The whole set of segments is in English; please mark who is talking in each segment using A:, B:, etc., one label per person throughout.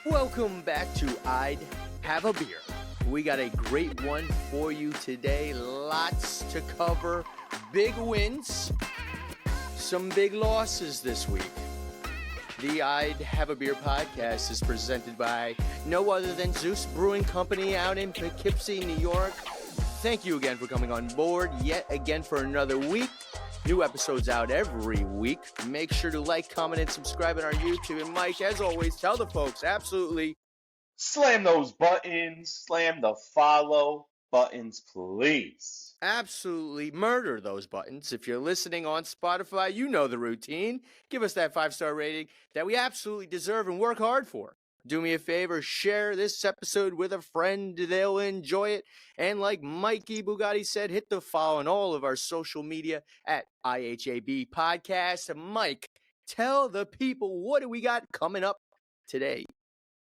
A: Welcome back to I'd Have a Beer. We got a great one for you today. Lots to cover. Big wins. Some big losses this week. The I'd Have a Beer podcast is presented by no other than Zeus Brewing Company out in Poughkeepsie, New York. Thank you again for coming on board yet again for another week. New episodes out every week. Make sure to like, comment, and subscribe on our YouTube. And Mike, as always, tell the folks, absolutely.
B: Slam those buttons. Slam the follow buttons, please.
A: Absolutely murder those buttons. If you're listening on Spotify, you know the routine. Give us that 5-star rating that we absolutely deserve and work hard for. Do me a favor, share this episode with a friend. They'll enjoy it. And like Mikey Bugatti said, hit the follow on all of our social media at IHAB Podcast. Mike, tell the people, what do we got coming up today?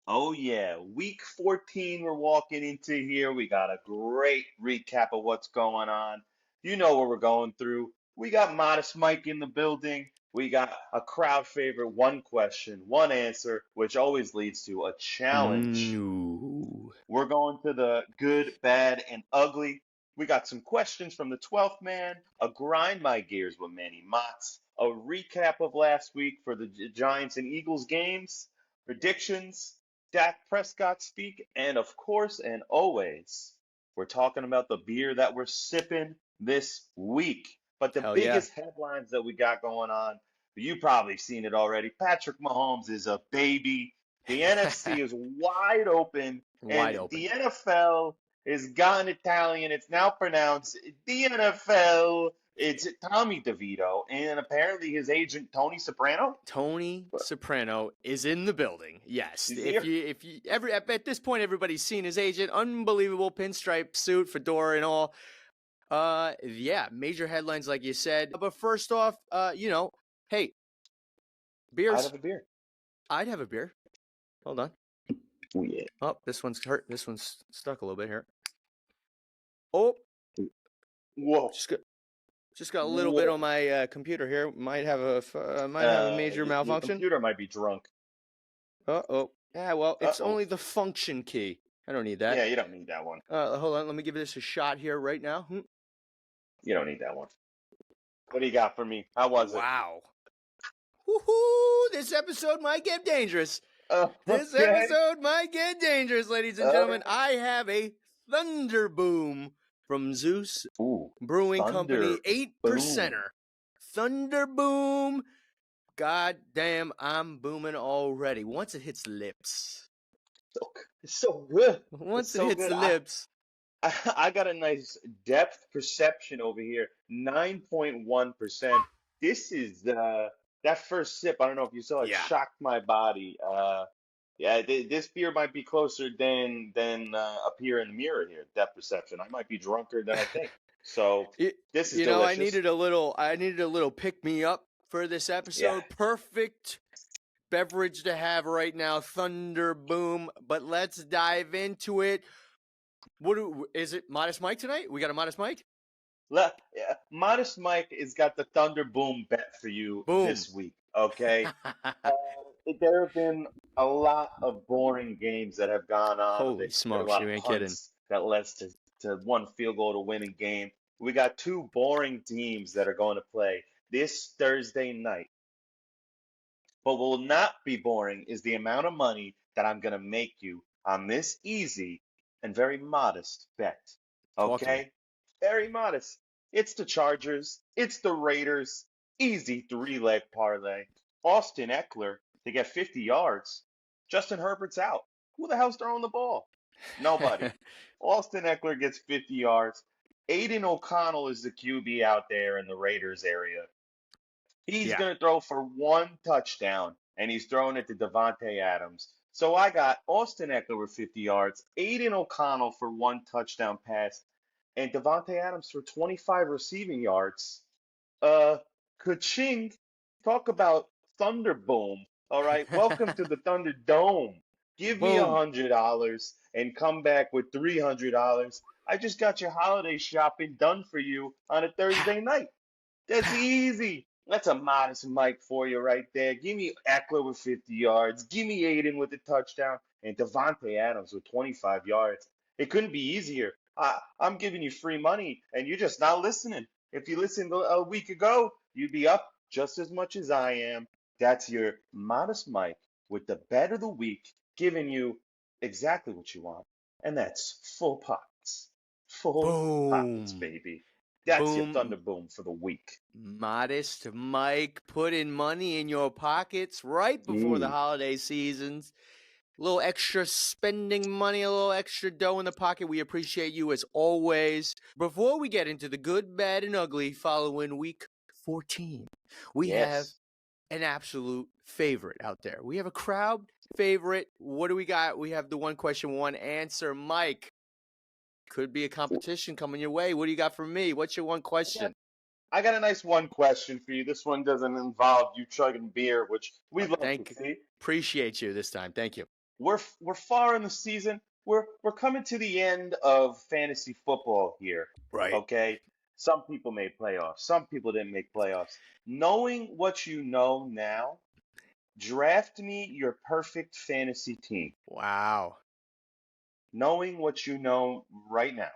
B: Oh, yeah. Week 14, we're walking into here. We got a great recap of what's going on. You know what we're going through. We got Modest Mike in the building. We got a crowd favorite, one question, one answer, which always leads to a challenge. We're going to the good, bad, and ugly. We got some questions from the 12th man, a grind my gears with Manny Mozz, a recap of last week for the Giants and Eagles games, predictions, Dak Prescott speak, and of course and always, we're talking about the beer that we're sipping this week. But the biggest headlines that we got going on, you've probably seen it already. Patrick Mahomes is a baby. The NFC is wide open. The NFL is gone Italian. It's now pronounced the NFL. It's Tommy DeVito, and apparently his agent Tony Soprano.
A: Tony Soprano is in the building. Yes, at this point everybody's seen his agent. Unbelievable pinstripe suit, fedora, and all. Major headlines like you said. But first off, hey, beers.
B: I'd have a beer.
A: I'd have a beer. Hold on.
B: Oh, yeah.
A: Oh, this one's hurt. This one's stuck a little bit here. Oh.
B: Whoa.
A: Just got a little bit on my computer here. Might have a major malfunction.
B: Your computer might be drunk.
A: Uh-oh. Yeah, well, it's only the function key. I don't need that.
B: Yeah, you don't need that one.
A: Hold on. Let me give this a shot here right now.
B: You don't need that one. What do you got for me? How was it?
A: Wow. Woohoo! This episode might get dangerous. This episode might get dangerous, ladies and gentlemen. I have a Thunder Boom from Zeus Brewing Company, 8%er. Thunder Boom. God damn, I'm booming already. Once it hits the lips.
B: It's so good.
A: Once it hits the lips.
B: I got a nice depth perception over here, 9.1%. This is that first sip. I don't know if you saw it. Shocked my body. This beer might be closer than up here in the mirror here. Depth perception. I might be drunker than I think. So this is delicious.
A: I needed a little pick me up for this episode. Yeah. Perfect beverage to have right now, Thunder Boom. But let's dive into it. Is it Modest Mike tonight? We got a Modest Mike?
B: Modest Mike has got the Thunder Boom bet for you this week. Okay. There have been a lot of boring games that have gone on.
A: Holy smokes, you ain't kidding.
B: That led to one field goal to win a game. We got two boring teams that are going to play this Thursday night. But what will not be boring is the amount of money that I'm going to make you on this easy and very modest bet. Okay? Very modest. It's the Chargers. It's the Raiders. Easy 3-leg parlay. Austin Eckler to get 50 yards. Justin Herbert's out. Who the hell's throwing the ball? Nobody. Austin Eckler gets 50 yards. Aiden O'Connell is the QB out there in the Raiders area. He's going to throw for one touchdown, and he's throwing it to Davante Adams. So I got Austin Eckler with 50 yards, Aiden O'Connell for one touchdown pass, and Davante Adams for 25 receiving yards. Ka-ching. Talk about Thunder Boom. All right, welcome to the Thunder Dome. Give me $100 and come back with $300. I just got your holiday shopping done for you on a Thursday night. That's easy. That's a modest Mike for you right there. Give me Eckler with 50 yards. Give me Aiden with a touchdown. And Devontae Adams with 25 yards. It couldn't be easier. I'm giving you free money, and you're just not listening. If you listened a week ago, you'd be up just as much as I am. That's your modest Mike with the bet of the week, giving you exactly what you want. And that's full pockets. Full pockets,
A: Boom.
B: baby. That's your
A: Boom.
B: Thunder Boom for the week.
A: Modest Mike putting money in your pockets right before the holiday seasons. A little extra spending money, a little extra dough in the pocket. We appreciate you as always. Before we get into the good, bad, and ugly following week 14, we have
B: Yes.
A: an absolute favorite out there. We have a crowd favorite. What do we got? We have the one question, one answer. Mike, could be a competition coming your way. What do you got for me? What's your one question?
B: I got a nice one question for you. This one doesn't involve you chugging beer, which we love to see.
A: Appreciate you this time. Thank you.
B: We're far in the season. We're coming to the end of fantasy football here.
A: Right.
B: Okay. Some people made playoffs. Some people didn't make playoffs. Knowing what you know now, draft me your perfect fantasy team.
A: Wow.
B: Knowing what you know right now,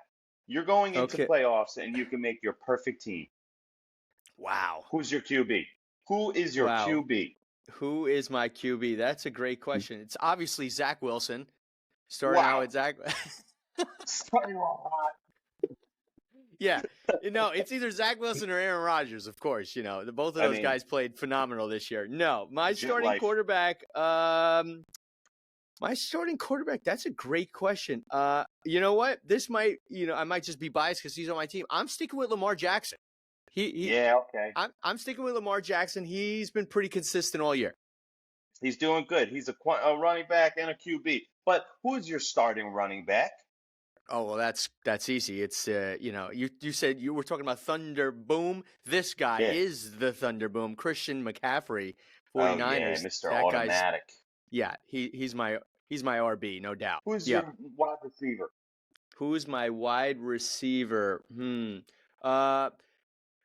B: you're going into
A: Okay.
B: playoffs and you can make your perfect team.
A: Wow.
B: Who's your QB? Who is your
A: Wow.
B: QB?
A: Who is my QB? That's a great question. It's obviously Zach Wilson. Starting out with Zach.
B: Starting off hot.
A: Yeah. It's either Zach Wilson or Aaron Rodgers, of course. Both of those guys played phenomenal this year. No, my starting quarterback. That's a great question. You know what? This might, I might just be biased because he's on my team. I'm sticking with Lamar Jackson.
B: Okay.
A: I'm sticking with Lamar Jackson. He's been pretty consistent all year.
B: He's doing good. He's a running back and a QB. But who's your starting running back?
A: Oh, well, that's easy. It's you said you were talking about Thunder Boom. This guy is the Thunder Boom. Christian McCaffrey, 49ers.
B: Oh, yeah, Mr. Automatic.
A: He's my RB, no doubt.
B: Who's your wide receiver?
A: Who's my wide receiver?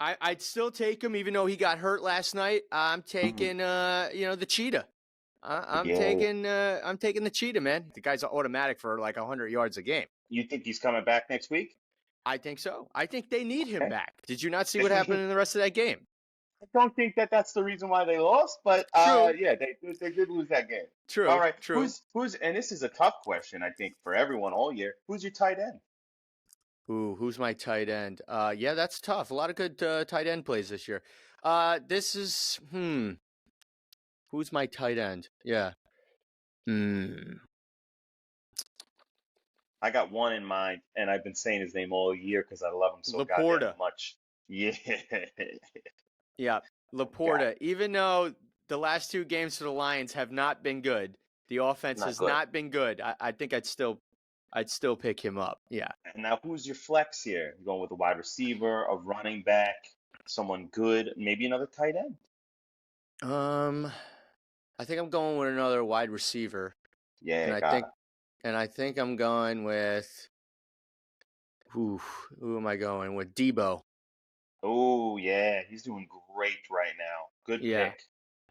A: I'd still take him, even though he got hurt last night. I'm taking, the cheetah. I'm taking the cheetah, man. The guy's automatic for like 100 yards a game.
B: You think he's coming back next week?
A: I think so. I think they need him back. Did you not see what happened in the rest of that game?
B: I don't think that's the reason why they lost, but yeah, they did lose that game.
A: True.
B: All right.
A: True.
B: Who's and this is a tough question, I think, for everyone all year. Who's your tight end?
A: Ooh, who's my tight end? Yeah, that's tough. A lot of good tight end plays this year. This is who's my tight end? Yeah.
B: I got one in mind, and I've been saying his name all year because I love him so goddamn much. Yeah.
A: Yeah, Laporta. Even though the last two games for the Lions have not been good, the offense has not been good. I think I'd still pick him up. Yeah.
B: And now who's your flex here? You going with a wide receiver, a running back, someone good, maybe another tight end?
A: I think I'm going with another wide receiver.
B: Yeah,
A: I think I'm going with who am I going with? Debo.
B: Oh, yeah, he's doing great right now. Good pick.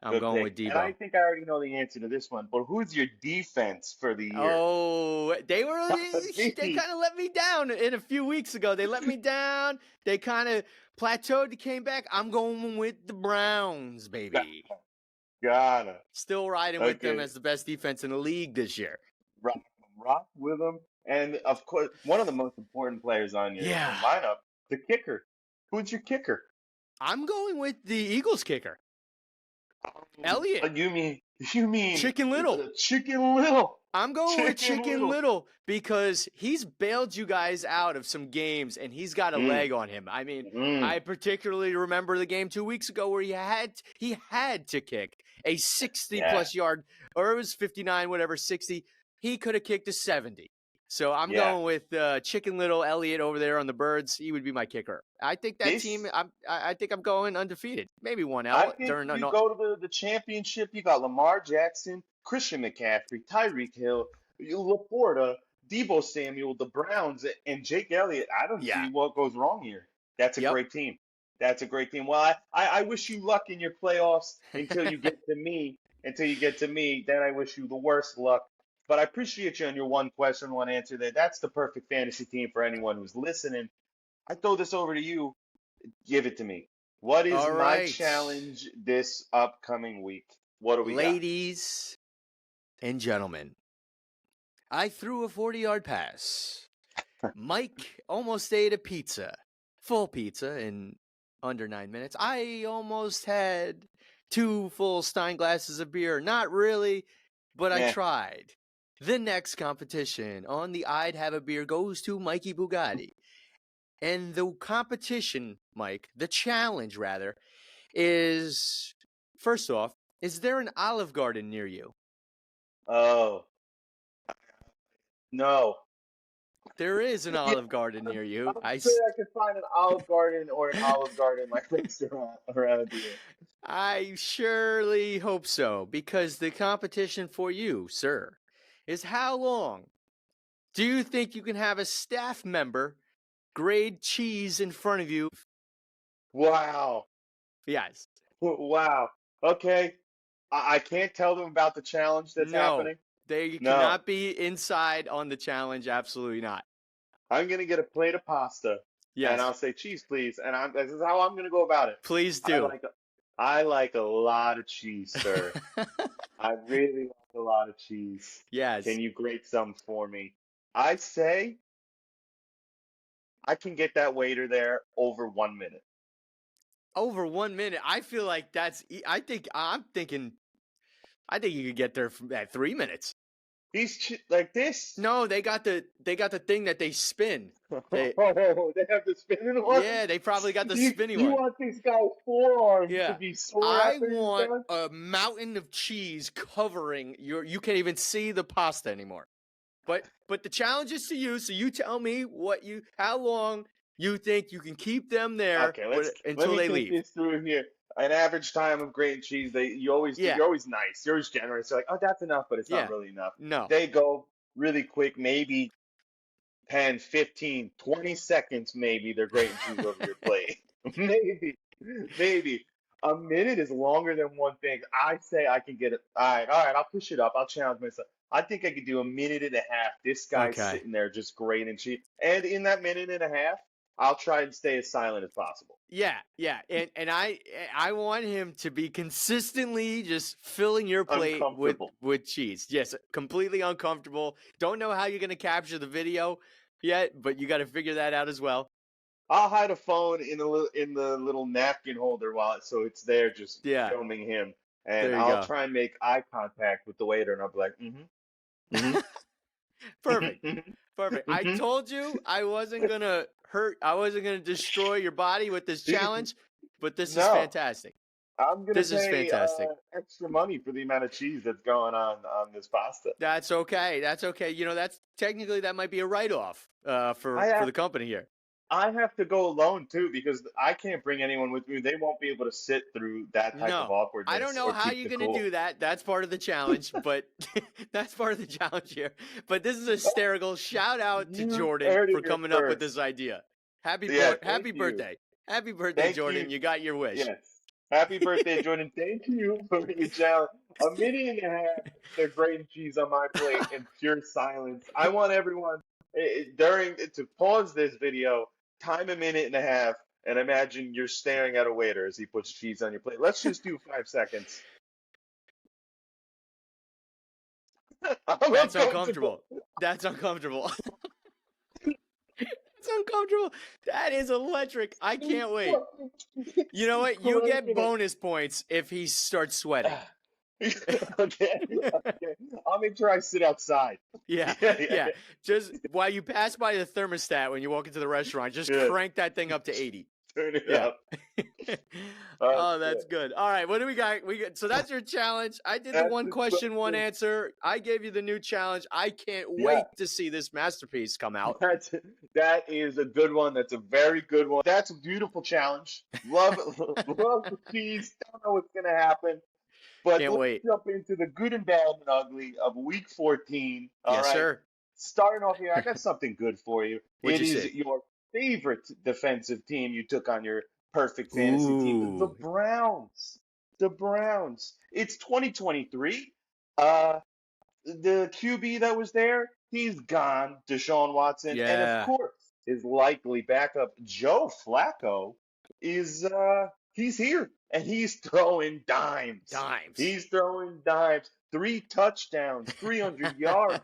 A: I'm going with Debo.
B: And I think I already know the answer to this one, but who's your defense for the year?
A: Oh, they kind of let me down in a few weeks ago. They let me down. They kind of plateaued. They came back. I'm going with the Browns, baby.
B: Gotta.
A: Still riding with them as the best defense in the league this year.
B: Rock with them. And, of course, one of the most important players on your lineup, the kicker. Who's your kicker?
A: I'm going with the Eagles kicker. Elliott.
B: You mean
A: Chicken Little.
B: Chicken Little.
A: I'm going with Chicken Little because he's bailed you guys out of some games and he's got a leg on him. I mean, I particularly remember the game 2 weeks ago where he had to kick a 60-plus yard, or it was 59, whatever, 60. He could have kicked a 70. So I'm going with Chicken Little, Elliott over there on the Birds. He would be my kicker. I think that team. I think I'm going undefeated. Maybe one L.
B: I think you go to the championship. You got Lamar Jackson, Christian McCaffrey, Tyreek Hill, Laporta, Deebo Samuel, the Browns, and Jake Elliott. I don't see what goes wrong here. That's a great team. That's a great team. Well, I wish you luck in your playoffs until you get to me. Until you get to me, then I wish you the worst luck. But I appreciate you on your one question, one answer there. That's the perfect fantasy team for anyone who's listening. I throw this over to you. Give it to me. What is
A: All
B: my
A: right.
B: challenge this upcoming week? What do we got?
A: Ladies and gentlemen, I threw a 40-yard pass. Mike almost ate a pizza, full pizza, in under 9 minutes. I almost had 2 full Stein glasses of beer. Not really, but I
B: Yeah.
A: tried. The next competition on the I'd Have a Beer goes to Mikey Bugatti. And the competition, Mike, the challenge rather, is, first off, is there an Olive Garden near you?
B: Oh, no.
A: There is an
B: Yeah,
A: Olive Garden near you.
B: I'm sure I can find an Olive Garden or an Olive Garden like restaurant around here.
A: I surely hope so, because the competition for you, sir, is how long do you think you can have a staff member grade cheese in front of you?
B: Wow.
A: Yes.
B: Wow. Okay. I can't tell them about the challenge that's
A: No.
B: happening.
A: They
B: No.
A: cannot be inside on the challenge. Absolutely not.
B: I'm gonna get a plate of pasta and
A: Yes.
B: I'll say cheese, please. And this is how I'm gonna go about it.
A: Please
B: I
A: do.
B: like I like a lot of cheese, sir. I really like a lot of cheese.
A: Yes.
B: Can you grate some for me? I say I can get that waiter there over 1 minute.
A: Over 1 minute. I feel like I think you could get there at 3 minutes.
B: Like this?
A: No, they got the thing that they spin. They
B: They have the spinning one?
A: Yeah, they probably got the
B: You,
A: spinny
B: you
A: one.
B: want these guys' forearms to
A: Yeah.
B: be sore
A: I
B: after he's
A: want
B: done?
A: a mountain of cheese covering you can't even see the pasta anymore. But the challenge is to you, so you tell me how long you think you can keep them there
B: Okay, let
A: until
B: me
A: they
B: think
A: leave.
B: this through here. An average time of grating cheese, you're always
A: Yeah.
B: nice. You're always generous. You're like, oh, that's enough, but it's
A: Yeah.
B: not really enough.
A: No.
B: They go really quick, maybe 10, 15, 20 seconds, maybe they're grating cheese over your plate. Maybe. A minute is longer than one thing. I say I can get it. All right, I'll push it up. I'll challenge myself. I think I could do a minute and a half. This guy's
A: Okay.
B: sitting there just grating cheese. And in that minute and a half, I'll try and stay as silent as possible.
A: Yeah, and I want him to be consistently just filling your plate
B: Uncomfortable.
A: with cheese. Yes, completely uncomfortable. Don't know how you're gonna capture the video yet, but you got to figure that out as well.
B: I'll hide a phone in the little napkin holder so it's there just
A: Yeah,
B: filming him. And
A: there you
B: I'll
A: go.
B: try and make eye contact with the waiter and I'll be like, mm-hmm.
A: Perfect,
B: Mm-hmm.
A: perfect. I told you I wasn't gonna destroy your body with this challenge, but this is
B: No,
A: fantastic.
B: I'm gonna
A: This is
B: pay
A: fantastic.
B: extra money for the amount of cheese that's going on this pasta.
A: That's okay. That's okay. That's technically that might be a write-off for
B: I
A: the company here.
B: I have to go alone too because I can't bring anyone with me. They won't be able to sit through that type of
A: No,
B: awkwardness
A: I don't know
B: or
A: how
B: keep
A: you're
B: the
A: going to
B: cool.
A: do that. That's part of the challenge, but that's part of the challenge here. But this is hysterical. Shout out to
B: You
A: Jordan
B: heard it
A: for
B: here
A: coming up with
B: first.
A: this idea. Happy
B: Yeah, thank
A: happy
B: you.
A: birthday. Happy birthday,
B: Thank
A: Jordan.
B: you.
A: You got your wish.
B: Yes. Happy birthday, Jordan. Thank you for your challenge. A minute and a half, they're grating cheese on my plate in pure silence. I want everyone to pause this video, time a minute and a half, and imagine you're staring at a waiter as he puts cheese on your plate. Let's just do 5 seconds. I'm
A: That's
B: uncomfortable.
A: uncomfortable. That's uncomfortable. It's uncomfortable. That is electric. I can't wait. You know what? You get bonus points if he starts sweating.
B: Okay. I'll make sure I sit outside.
A: Yeah. Just while you pass by the thermostat when you walk into the restaurant, just crank that thing up to 80.
B: Turn it up.
A: Oh, that's good. All right, what do we got? So that's your challenge. I did the one question, one answer. I gave you the new challenge. I can't wait to see this masterpiece come out.
B: That is a good one. That's a very good one. That's a beautiful challenge. Love the cheese. Don't know what's gonna happen. But let's jump into the good and bad and ugly of week 14. All right.
A: Sir.
B: Starting off here, I got something good for you.
A: What'd
B: It
A: you
B: is
A: say?
B: your favorite defensive team you took on your perfect fantasy team. The
A: Ooh.
B: Browns. The Browns. It's 2023. Uh, the QB that was there, he's gone, Deshaun Watson, and of
A: Yeah.
B: course, his likely backup, Joe Flacco, is he's here and he's throwing dimes.
A: Dimes.
B: He's throwing dimes. 3 touchdowns, 300 yards.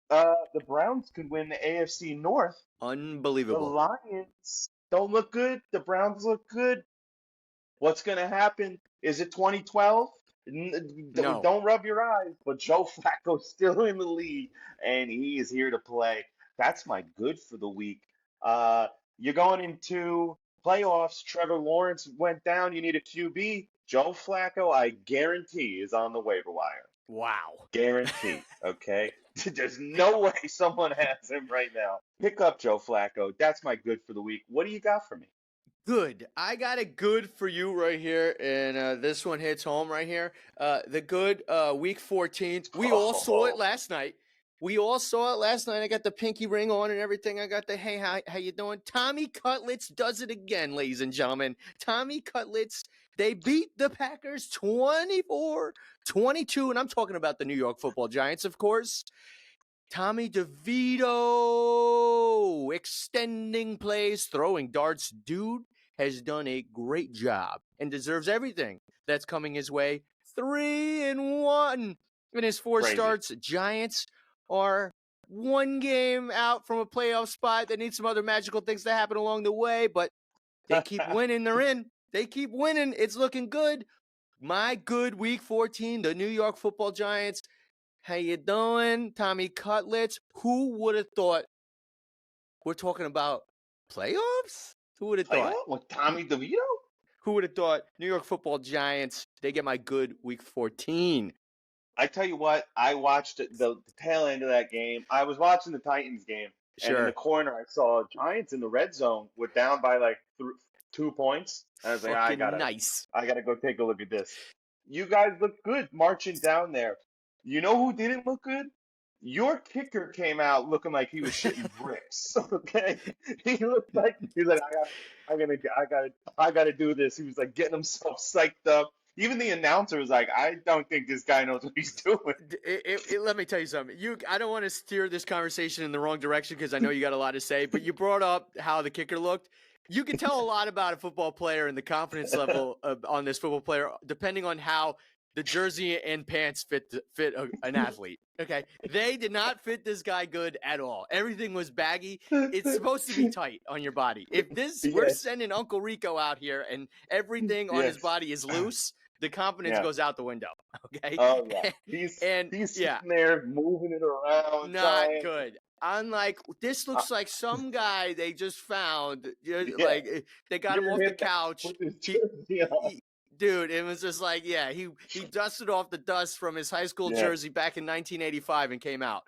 B: The Browns could win the AFC North. The
A: Unbelievable.
B: Lions don't look good. The Browns look good. What's going to happen? Is it 2012?
A: No.
B: Don't rub your eyes, but Joe Flacco's still in the league, and he is here to play. That's my good for the week. Uh, you're going into playoffs. Trevor Lawrence went down. You need a QB. Joe Flacco, I guarantee, is on the waiver wire.
A: Wow.
B: Guarantee. Okay? There's no way someone has him right now. Pick up Joe Flacco. That's my good for the week. What do you got for me?
A: Good. I got a good for you right here, and this one hits home right here. The good, week 14. We all saw it
B: Oh,
A: last night. We all saw it last night. I got the pinky ring on and everything. I got the, hey, how you doing? Tommy Cutlets does it again, ladies and gentlemen. Tommy Cutlets, they beat the Packers 24-22, and I'm talking about the New York Football Giants, of course. Tommy DeVito extending plays, throwing darts. Dude has done a great job and deserves everything that's coming his way. 3-1 in his 4
B: crazy.
A: starts. Giants are 1 game out from a playoff spot. They need some other magical things to happen along the way, but they keep winning. They're in. They keep winning. It's looking good. My good week 14, the New York Football Giants. How you doing, Tommy Cutlets? Who would have thought we're talking about playoffs? Who would have thought?
B: Playoff with Tommy DeVito?
A: Who would have thought New York Football Giants, they get my good week 14.
B: I tell you what, I watched the tail end of that game. I was watching the Titans game, and in the
A: Sure.
B: corner, I saw Giants in the red zone. We're down by like 2 points. And I was like,
A: Fucking nice.
B: I gotta go take a look at this. You guys look good marching down there. You know who didn't look good? Your kicker came out looking like he was shitting bricks. Okay, he looked like he's like, I gotta do this. He was like getting himself psyched up. Even the announcer was like, I don't think this guy knows what he's doing.
A: Let me tell you something. I don't want to steer this conversation in the wrong direction because I know you got a lot to say, but you brought up how the kicker looked. You can tell a lot about a football player and the confidence level on this football player depending on how the jersey and pants fit an athlete. Okay, they did not fit this guy good at all. Everything was baggy. It's supposed to be tight on your body. If we're
B: Yes.
A: sending Uncle Rico out here and everything on his
B: Yes.
A: body is loose, the confidence
B: Yeah.
A: goes out the window. Okay.
B: Oh yeah. He's
A: Yeah,
B: sitting there moving it around,
A: not
B: trying.
A: good. Unlike this looks like some guy they just found.
B: Yeah.
A: Like they got him
B: You're
A: off the
B: him
A: couch.
B: with his
A: He,
B: jersey on.
A: dude, it was just like, yeah, he dusted off the dust from his high school
B: Yeah.
A: jersey back in 1985 and came out.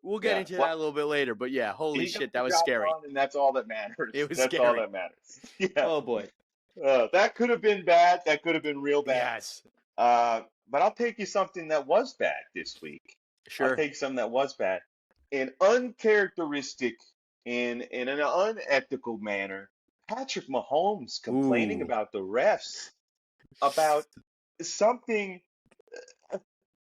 A: We'll get
B: Yeah.
A: into
B: Well,
A: that a little bit later, but yeah, holy
B: he got
A: shit,
B: the
A: that was
B: job
A: scary.
B: done, and that's all that matters.
A: It was
B: That's all
A: scary.
B: that matters. Yeah.
A: Oh boy.
B: That could have been bad. That could have been real bad.
A: Yes.
B: But I'll take you something that was bad this week. I'll
A: Sure.
B: take something that was bad. In uncharacteristic, in an unethical manner, Patrick Mahomes complaining
A: Ooh.
B: about the refs, about something,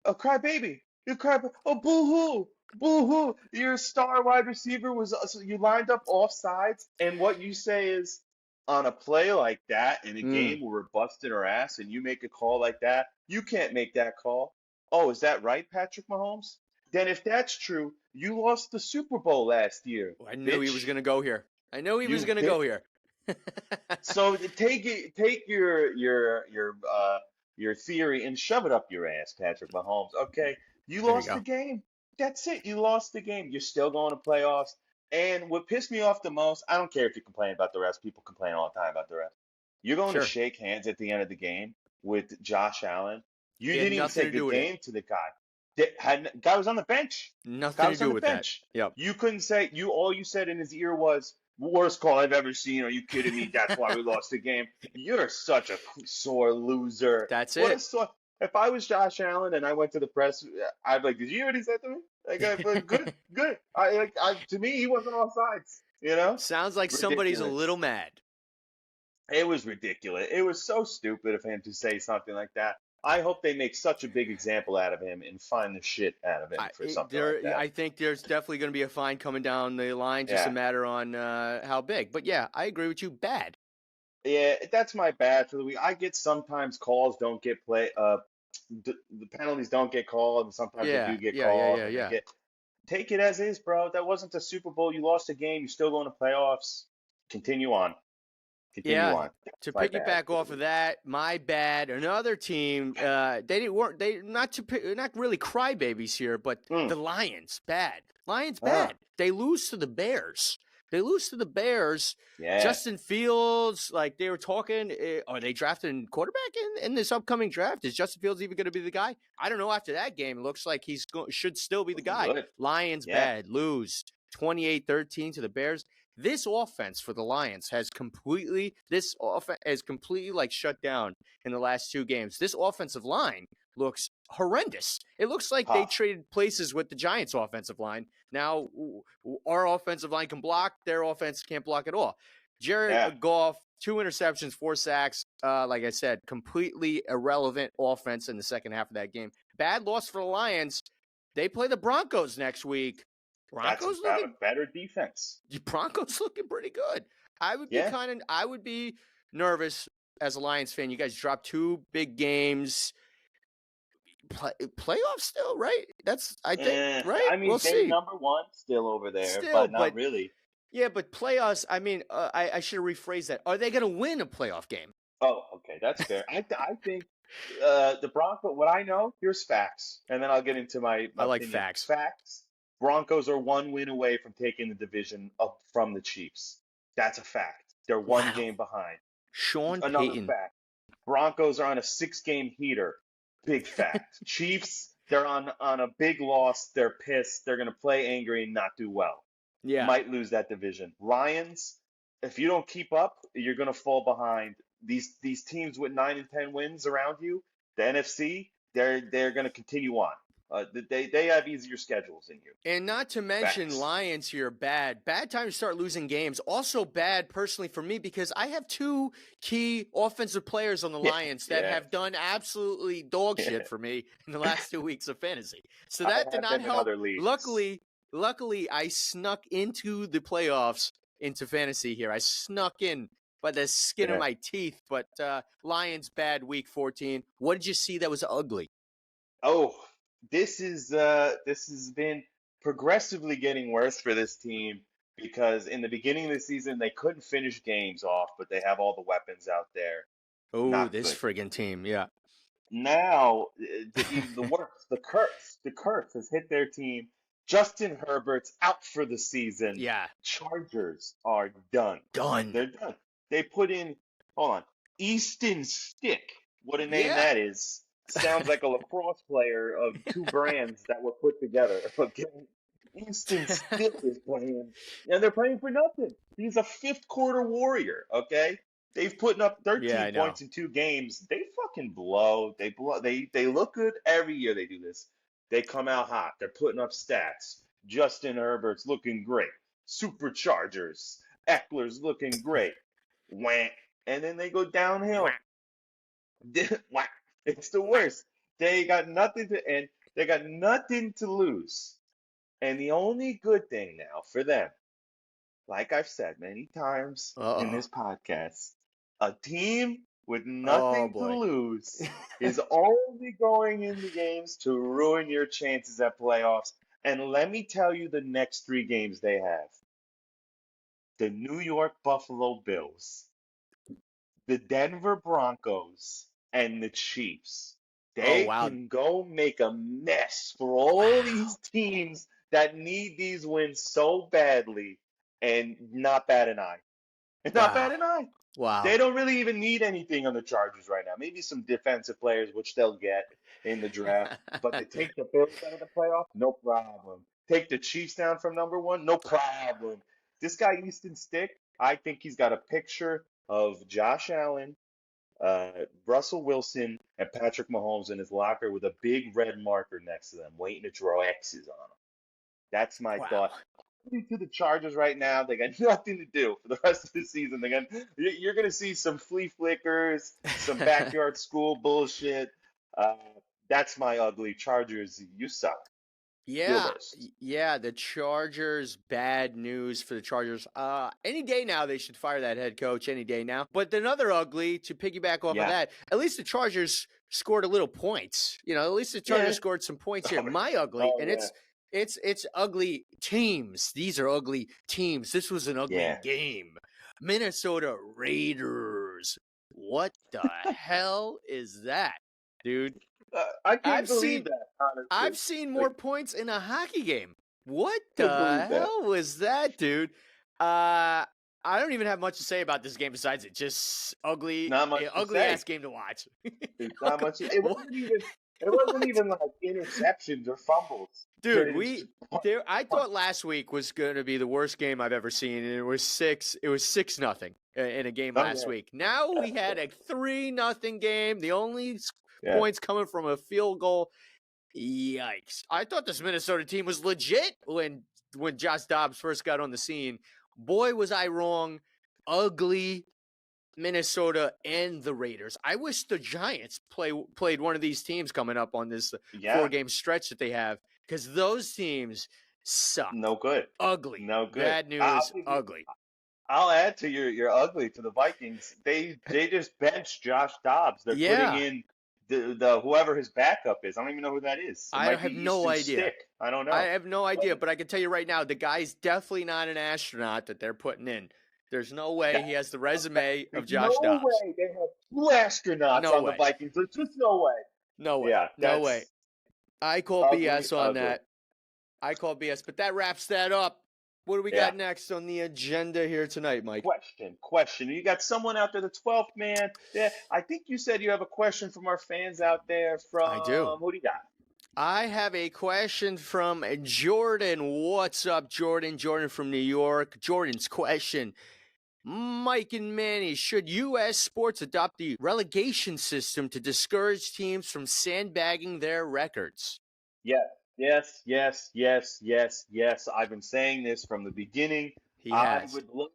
B: a crybaby. You cry, oh boo-hoo, boo-hoo. Your star wide receiver was, so you lined up off sides, and what you say is, on a play like that, in a game where we're busting our ass, and you make a call like that, you can't make that call. Oh, is that right, Patrick Mahomes? Then if that's true, you lost the Super Bowl last year,
A: I knew he was
B: bitch.
A: going to go here. I knew he was
B: You
A: going to
B: bitch.
A: go here.
B: So take your theory and shove it up your ass, Patrick Mahomes. Okay, you
A: There you
B: lost
A: go.
B: the game. That's it. You lost the game. You're still going to playoffs. And what pissed me off the most, I don't care if you complain about the refs. People complain all the time about the refs. You're going to
A: Sure.
B: shake hands at the end of the game with Josh Allen. You
A: He had
B: didn't even
A: nothing
B: say
A: to do
B: good
A: with it.
B: game to the guy. Guy was on the bench.
A: Nothing
B: Guy
A: to
B: was on
A: do
B: the
A: with that.
B: bench.
A: Yep.
B: You couldn't say all you said in his ear was worst call I've ever seen. Are you kidding me? That's why we lost the game. You're such a sore loser.
A: That's
B: What a
A: it.
B: sore. If I was Josh Allen and I went to the press, I'd be like, did you hear what he said to me? Like, good, good. To me, he wasn't all sides. You know,
A: Sounds like somebody's a
B: ridiculous.
A: little mad.
B: It was ridiculous. It was so stupid of him to say something like that. I hope they make such a big example out of him and fine the shit out of him for something like that.
A: I think there's definitely going to be a fine coming down the line, just a
B: Yeah.
A: matter on how big. But yeah, I agree with you. Bad.
B: Yeah, that's my bad for the week. I get sometimes calls don't get the penalties don't get called, and sometimes they do get called, and they
A: Yeah.
B: get take it as is, bro. That wasn't the Super Bowl. You lost a game. You're still going to playoffs. Continue on. Continue
A: Yeah,
B: on.
A: to
B: That's my bad
A: piggyback
B: for the
A: off of
B: week.
A: that, my bad. Another team, they not really crybabies here, but
B: Mm,
A: the Lions bad. Lions
B: ah,
A: bad. They lose to the Bears. They lose to the Bears.
B: yeah.
A: Justin Fields, like they were talking, are they drafting quarterback in this upcoming draft? Is Justin Fields even going to be the guy? I don't know. After that game, it looks like should still be the
B: Looking
A: guy.
B: good.
A: Lions
B: Yeah.
A: bad. Lose 28-13 to the Bears. This offense for the Lions has completely like shut down in the last two games. This offensive line looks horrendous. It looks like they
B: Tough.
A: traded places with the Giants' offensive line. Now our offensive line can block, their offense can't block at all. Jared
B: Yeah.
A: Goff, 2 interceptions, 4 sacks. Like I said, completely irrelevant offense in the second half of that game. Bad loss for the Lions. They play the Broncos next week.
B: That's
A: Broncos
B: about a
A: looking
B: better defense.
A: Broncos looking pretty good.
B: Yeah.
A: I would be nervous as a Lions fan. You guys dropped two big games. Playoffs still, right? That's I think, right?
B: I
A: We'll
B: mean, they
A: see.
B: number one still over there,
A: Still,
B: but not
A: but
B: really.
A: yeah, but playoffs. I mean, I should have rephrased that. Are they going to win a playoff game?
B: Oh, okay, that's fair. I think the Bronco. What I know, here's facts, and then I'll get into my
A: I like
B: opinion.
A: facts.
B: Facts. Broncos are one win away from taking the division up from the Chiefs. That's a fact. They're one
A: Wow,
B: game behind.
A: Sean
B: Another
A: Payton.
B: fact. Broncos are on a 6-game heater. Big fact. Chiefs, they're on a big loss. They're pissed. They're gonna play angry and not do well.
A: Yeah,
B: Might lose that division. Lions, if you don't keep up, you're gonna fall behind. These teams with 9 and 10 wins around you, the NFC, they're gonna continue on. They have easier schedules than you.
A: and not to mention
B: Facts.
A: Lions here, bad time to start losing games. Also bad personally for me because I have two key offensive players on the
B: Yeah,
A: Lions that
B: yeah,
A: have done absolutely dog
B: yeah.
A: shit for me in the last 2 weeks of fantasy. So
B: I
A: that did
B: have
A: not
B: them in
A: help.
B: other leagues.
A: Luckily, I snuck into the playoffs into fantasy here. I snuck in by the skin of
B: Yeah.
A: my teeth. But Lions bad week 14. What did you see that was ugly?
B: Oh, this has been progressively getting worse for this team because in the beginning of the season they couldn't finish games off, but they have all the weapons out there.
A: Oh,
B: Not
A: this
B: good.
A: friggin' team. Yeah.
B: Now, even the worst, the curse has hit their team. Justin Herbert's out for the season.
A: Yeah.
B: Chargers are done.
A: Done.
B: They're done. They put in, hold on, Easton Stick. What a name
A: Yeah.
B: that is. Sounds like a lacrosse player of two brands that were put together. Okay. Easton Stick is playing, and they're playing for nothing. He's a fifth quarter warrior, okay? They've put up
A: Yeah,
B: 13
A: I know.
B: points in 2 games. They fucking blow. They blow. They look good every year they do this. They come out hot. They're putting up stats. Justin Herbert's looking great. Superchargers. Eckler's looking great. Wah. And then they go downhill. Wah. It's the worst. They got nothing to end. They got nothing to lose. And the only good thing now for them, like I've said many times in
A: Uh-oh.
B: this podcast, a team with
A: Oh,
B: nothing to
A: boy.
B: lose is only going into games to ruin your chances at playoffs. And let me tell you the next 3 games they have. The New York Buffalo Bills, the Denver Broncos, and the Chiefs.
A: Oh,
B: They
A: wow.
B: can go make a mess for all
A: Wow.
B: these teams that need these wins so badly and not bat an eye. And not bat
A: Wow.
B: an eye. They
A: Wow.
B: don't really even need anything on the Chargers right now. Maybe some defensive players, which they'll get in the draft. But to take the Bills out of the playoff, no problem. Take the Chiefs down from number one, no problem. This guy Easton Stick, I think he's got a picture of Josh Allen, Russell Wilson, and Patrick Mahomes in his locker with a big red marker next to them, waiting to draw X's on them. That's my
A: Wow.
B: thought. to the Chargers right now. They got nothing to do for the rest of the season. You're going to see some flea flickers, some backyard school bullshit. Uh, that's my ugly. Chargers, you suck. You're
A: Yeah,
B: worst.
A: yeah, the Chargers, bad news for the Chargers. Any day now they should fire that head coach, any day now. But another ugly, to piggyback off of
B: Yeah.
A: that, at least the Chargers scored a little points. At least the
B: Yeah.
A: Chargers scored some points here. My ugly,
B: Oh
A: and
B: yeah.
A: it's ugly teams. These are ugly teams. This was an ugly
B: Yeah.
A: game. Minnesota Raiders. What the hell is that, dude?
B: I can't
A: I've
B: believe
A: seen
B: that, honestly.
A: I've seen more points in a hockey game. What
B: I can't
A: the
B: believe that.
A: hell was that, dude? I don't even have much to say about this game besides it just ugly,
B: Not much to
A: ugly
B: say.
A: ass game to watch.
B: There's not much. It wasn't even. It wasn't even like interceptions or fumbles.
A: Dude,
B: It's
A: I thought last week was going to be the worst game I've ever seen, and it was 6-0 in a game last week. Now we had a 3-0 game. The only points coming from a field goal. Yikes! I thought this Minnesota team was legit when Josh Dobbs first got on the scene. Boy, was I wrong. Ugly Minnesota and the Raiders. I wish the Giants played one of these teams coming up on this 4-game stretch that they have, because those teams suck.
B: No good.
A: Ugly.
B: No good.
A: Bad news. Ugly.
B: I'll add to your ugly to the Vikings. They just benched Josh Dobbs. They're putting in the whoever his backup is. I don't even know who that is.
A: I have no idea.
B: Stick. I don't know.
A: I have no idea, but I can tell you right now, the guy's definitely not an astronaut that they're putting in. There's no way he has the resume of Josh Dobbs.
B: No way they have 2 astronauts on the Vikings. There's just no way.
A: No way.
B: Yeah,
A: no way. I call BS on that. I call BS. But that wraps that up. What do we got next on the agenda here tonight, Mike?
B: Question. You got someone out there, the 12th man. Yeah, I think you said you have a question from our fans out there.
A: I do.
B: Who do you got?
A: I have a question from Jordan. What's up, Jordan? Jordan from New York. Jordan's question. Mike and Manny, should U.S. sports adopt the relegation system to discourage teams from sandbagging their records?
B: Yes. I've been saying this from the beginning.
A: He has.
B: I would look.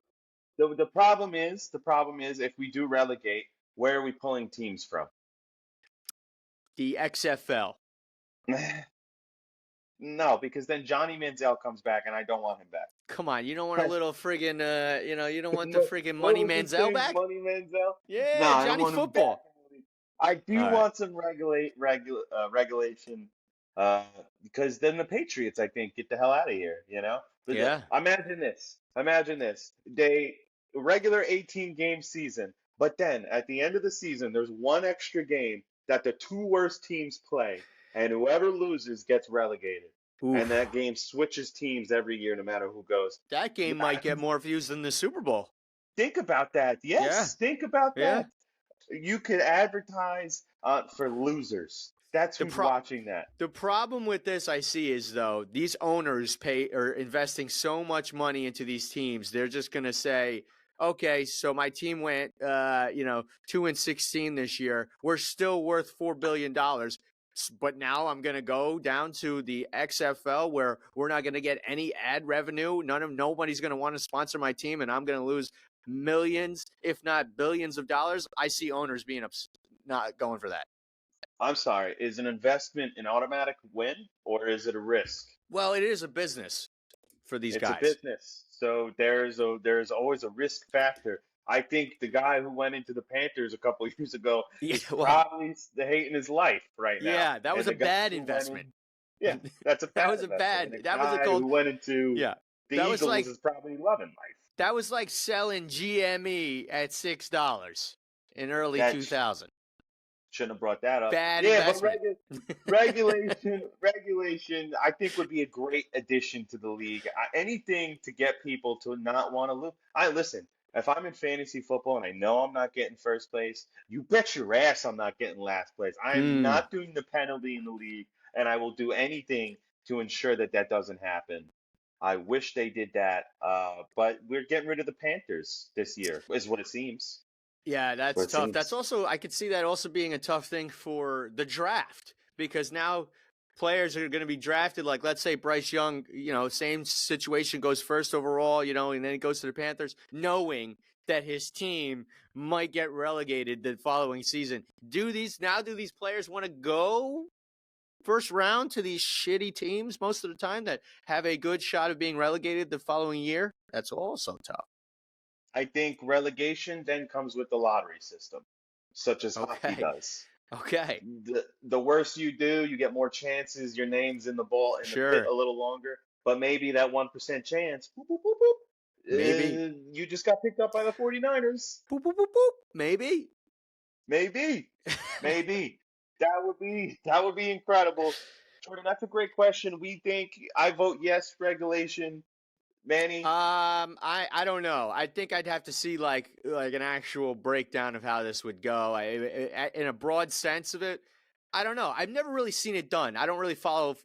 B: The problem is if we do relegate, where are we pulling teams from?
A: The XFL.
B: No, because then Johnny Manziel comes back, and I don't want him back.
A: Come on, you don't want a little friggin', you don't want the friggin' Money Manziel back?
B: Money Manziel?
A: Yeah,
B: no,
A: Johnny Football.
B: I do want some regulation, because then the Patriots, I think, get the hell out of here. But Imagine this. They regular 18-game season, but then at the end of the season, there's one extra game that the 2 worst teams play, and whoever loses gets relegated. Oof. And that game switches teams every year, no matter who goes.
A: That game might get more views than the Super Bowl.
B: Think about that. Yes, think about that. You could advertise for losers. That's who's watching that.
A: The problem with this I see is, though, these owners are investing so much money into these teams. They're just going to say, okay, so my team went, 2-16 this year. We're still worth $4 billion. But now I'm going to go down to the XFL where we're not going to get any ad revenue. Nobody's going to want to sponsor my team, and I'm going to lose millions, if not billions of dollars. I see owners being not going for that.
B: I'm sorry. Is an investment an automatic win, or is it a risk?
A: Well, it is a business for these guys.
B: It's a business. So there's always a risk factor. I think the guy who went into the Panthers a couple of years ago is probably hating his life right now.
A: Yeah, that was a bad investment.
B: That's a bad
A: that was a bad. That was a cold.
B: Who went into the Eagles is probably loving life.
A: That was like selling GME at $6 in early 2000.
B: Shouldn't have brought that up.
A: Bad investment.
B: But regulation, I think would be a great addition to the league. Anything to get people to not want to lose. Listen. If I'm in fantasy football and I know I'm not getting first place, you bet your ass I'm not getting last place. I am not doing the penalty in the league, and I will do anything to ensure that doesn't happen. I wish they did that, but we're getting rid of the Panthers this year, is what it seems.
A: Yeah, that's tough. That's also, I could see that also being a tough thing for the draft, because now players are going to be drafted, like let's say Bryce Young, same situation, goes first overall, and then he goes to the Panthers, knowing that his team might get relegated the following season. Do these players want to go first round to these shitty teams most of the time that have a good shot of being relegated the following year? That's also tough.
B: I think relegation then comes with the lottery system, such as hockey
A: Okay.
B: does.
A: Okay.
B: The worse you do, you get more chances. Your name's in the ball in the pit
A: Sure.
B: a little longer, but maybe that 1% chance, boop, boop, boop, boop,
A: Maybe.
B: you just got picked up by the 49ers.
A: Boop, boop, boop, boop. Maybe.
B: Maybe, maybe that would be incredible. Jordan, that's a great question. I vote yes, regulation. Manny,
A: I don't know. I think I'd have to see like an actual breakdown of how this would go. In a broad sense of it, I don't know. I've never really seen it done. I don't really follow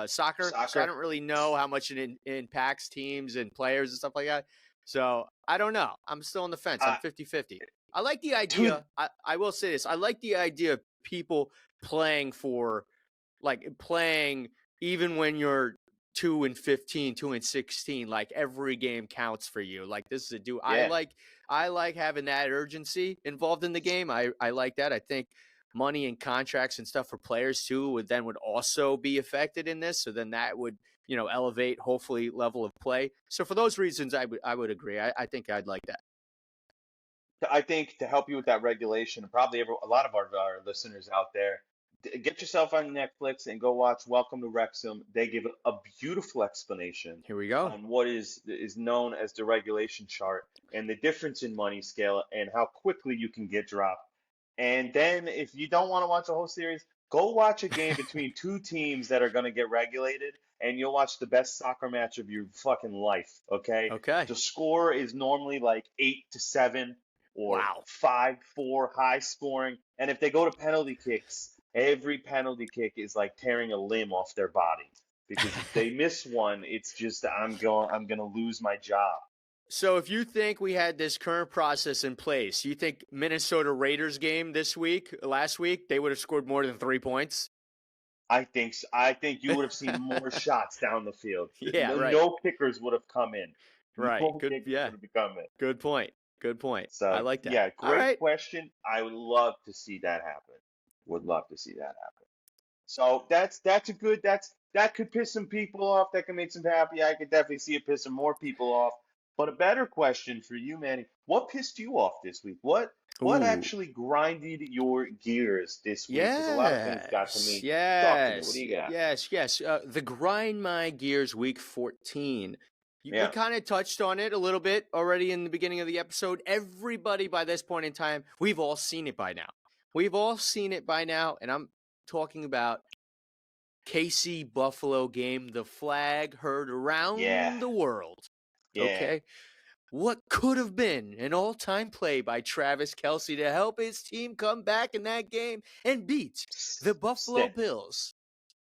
A: soccer, so I
B: soccer.
A: don't really know how much it impacts teams and players and stuff like that. So I don't know. I'm still on the fence. I'm
B: Uh,
A: 50-50. I like the
B: to
A: idea. I will say this. I like the idea of people playing playing even when you're 2-15, 2-16, like every game counts for you. Like this is a do.
B: yeah.
A: I like having that urgency involved in the game. I like that. I think money and contracts and stuff for players too would also be affected in this. So then that would, elevate hopefully level of play. So for those reasons, I would agree. I think I'd like that.
B: I think to help you with that regulation, and probably a lot of our listeners out there, get yourself on Netflix and go watch Welcome to Wrexham. They give a beautiful explanation
A: Here we go.
B: on what is known as the regulation chart and the difference in money scale and how quickly you can get dropped. And then if you don't want to watch the whole series, go watch a game between two teams that are going to get regulated, and you'll watch the best soccer match of your fucking life. Okay,
A: Okay.
B: the score is normally like 8-7 or
A: Wow.
B: 5-4, high scoring. And if they go to penalty kicks, every penalty kick is like tearing a limb off their body because if they miss one, it's just I'm gonna lose my job.
A: So if you think we had this current process in place, you think Minnesota Raiders game last week, they would have scored more than 3 points?
B: I think you would have seen more shots down the field.
A: Yeah,
B: No,
A: right.
B: no kickers would have come in.
A: Right.
B: No
A: Good.
B: kickers
A: Yeah.
B: would have come in.
A: Good point. Good point. I
B: So
A: like that.
B: yeah,
A: All
B: great
A: right.
B: question. I would love to see that happen. Would love to see that happen. So that's a good that could piss some people off. That can make some happy. I could definitely see it pissing more people off. But a better question for you, Manny, what pissed you off this week? What
A: Ooh.
B: actually grinded your gears this week? Because a lot of things got to
A: Yes.
B: me. Talk to me. What do
A: Yes.
B: you got?
A: Yes. The grind my gears week 14. We
B: Yeah.
A: kind of touched on it a little bit already in the beginning of the episode. Everybody by this point in time, we've all seen it by now. And I'm talking about KC Buffalo game, the flag heard
B: Yeah.
A: around the world.
B: Yeah.
A: Okay. What could have been an all-time play by Travis Kelce to help his team come back in that game and beat the Buffalo
B: Stick.
A: Bills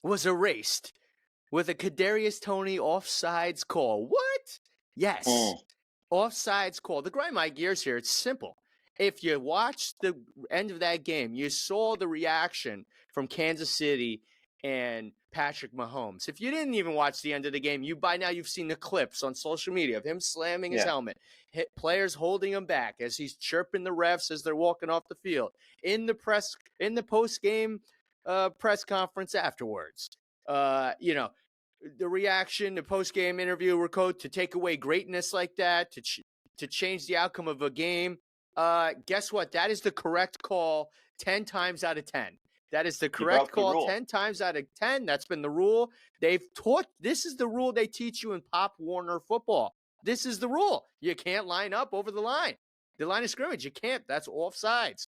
A: was erased with a Kadarius Toney offsides call. What? Yes.
B: Mm.
A: Offsides call. The grind my gears here, it's simple. If you watched the end of that game, you saw the reaction from Kansas City and Patrick Mahomes. If you didn't even watch the end of the game, by now you've seen the clips on social media of him slamming his
B: Yeah.
A: helmet, players holding him back as he's chirping the refs as they're walking off the field. In the post-game press conference afterwards. The reaction, the post-game interview were code to take away greatness like that, to change the outcome of a game. Guess what? That is the correct call 10 times out of 10. That is the correct call 10 times out of 10. That's been the rule. This is the rule they teach you in Pop Warner football. This is the rule. You can't line up over the line. The line of scrimmage, you can't. That's offsides.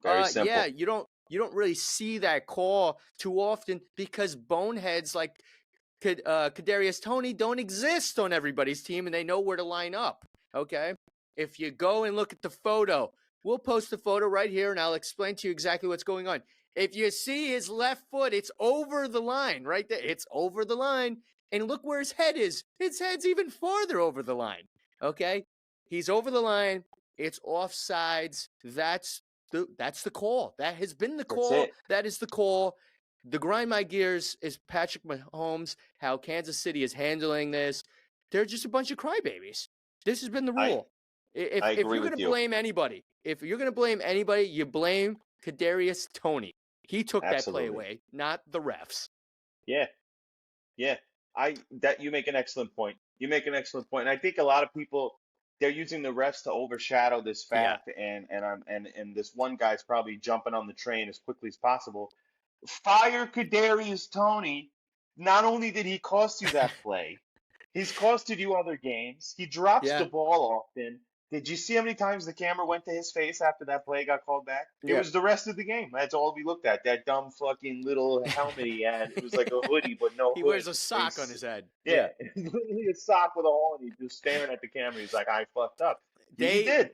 B: Very simple.
A: Yeah, you don't really see that call too often because boneheads like Kadarius Toney don't exist on everybody's team, and they know where to line up. Okay, if you go and look at the photo, we'll post the photo right here, and I'll explain to you exactly what's going on. If you see his left foot, it's over the line right there. It's over the line, and look where his head is. His head's even farther over the line. Okay, he's over the line. It's offsides. That's the call. That has been the call. That is the call. The grind my gears is Patrick Mahomes, how Kansas City is handling this. They're just a bunch of crybabies. This has been the
B: I
A: rule. If
B: I
A: if
B: agree
A: you're gonna
B: with you.
A: blame anybody, you blame Kadarius Toney. He took that play
B: Absolutely.
A: away, not the refs.
B: Yeah. Yeah, I that you make an excellent point. You make an excellent point. And I think a lot of people they're using the refs to overshadow this
A: Yeah,
B: fact, and this one guy's probably jumping on the train as quickly as possible. Fire Kadarius Toney. Not only did he cost you that play, he's costed you other games. He drops the
A: yeah,
B: ball often. Did you see how many times the camera went to his face after that play got called back? It
A: yeah.
B: was the rest of the game. That's all we looked at. That dumb fucking little helmet he had. It was like a hoodie, but no
A: He
B: hood.
A: wears a
B: And
A: sock on his head.
B: yeah,
A: Yeah.
B: literally a sock with a hole, and he's just staring at the camera. He's like, "I fucked up." He
A: They,
B: did.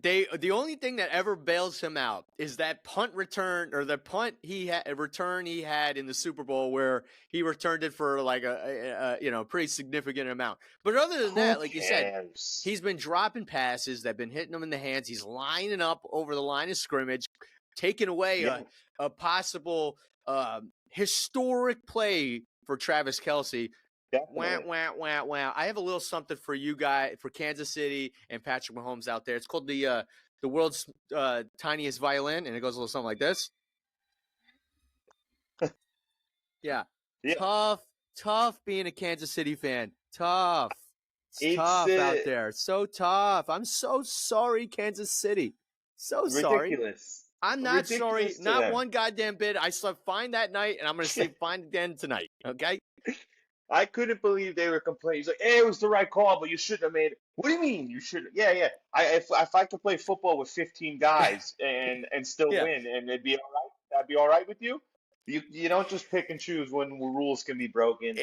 A: they, the only thing that ever bails him out is that punt return or the punt return he had in the Super Bowl where he returned it for like a pretty significant amount. But other than
B: Who
A: that, like you said,
B: cares?
A: he's been dropping passes that have been hitting him in the hands. He's lining up over the line of scrimmage, taking away
B: Yeah,
A: a possible historic play for Travis Kelce. Wah,
B: definitely.
A: wah, wah, wah. I have a little something for you guys, for Kansas City and Patrick Mahomes out there. It's called the world's tiniest violin, and it goes a little something like this. Yeah,
B: Yeah,
A: tough being a Kansas City fan. Tough. It's
B: it's
A: tough out there. So tough. I'm so sorry, Kansas City. So sorry.
B: ridiculous.
A: I'm not sorry.
B: Ridiculous to
A: Not
B: them.
A: one goddamn bit. I slept fine that night, and I'm going to sleep fine again tonight. Okay?
B: I couldn't believe they were complaining. He's like, "Hey, it was the right call, but you shouldn't have made it." What do you mean you should? Yeah, yeah. If I could play football with 15 guys and still
A: Yeah.
B: win, and it'd be all right. That'd be all right with you. You don't just pick and choose when rules can be broken.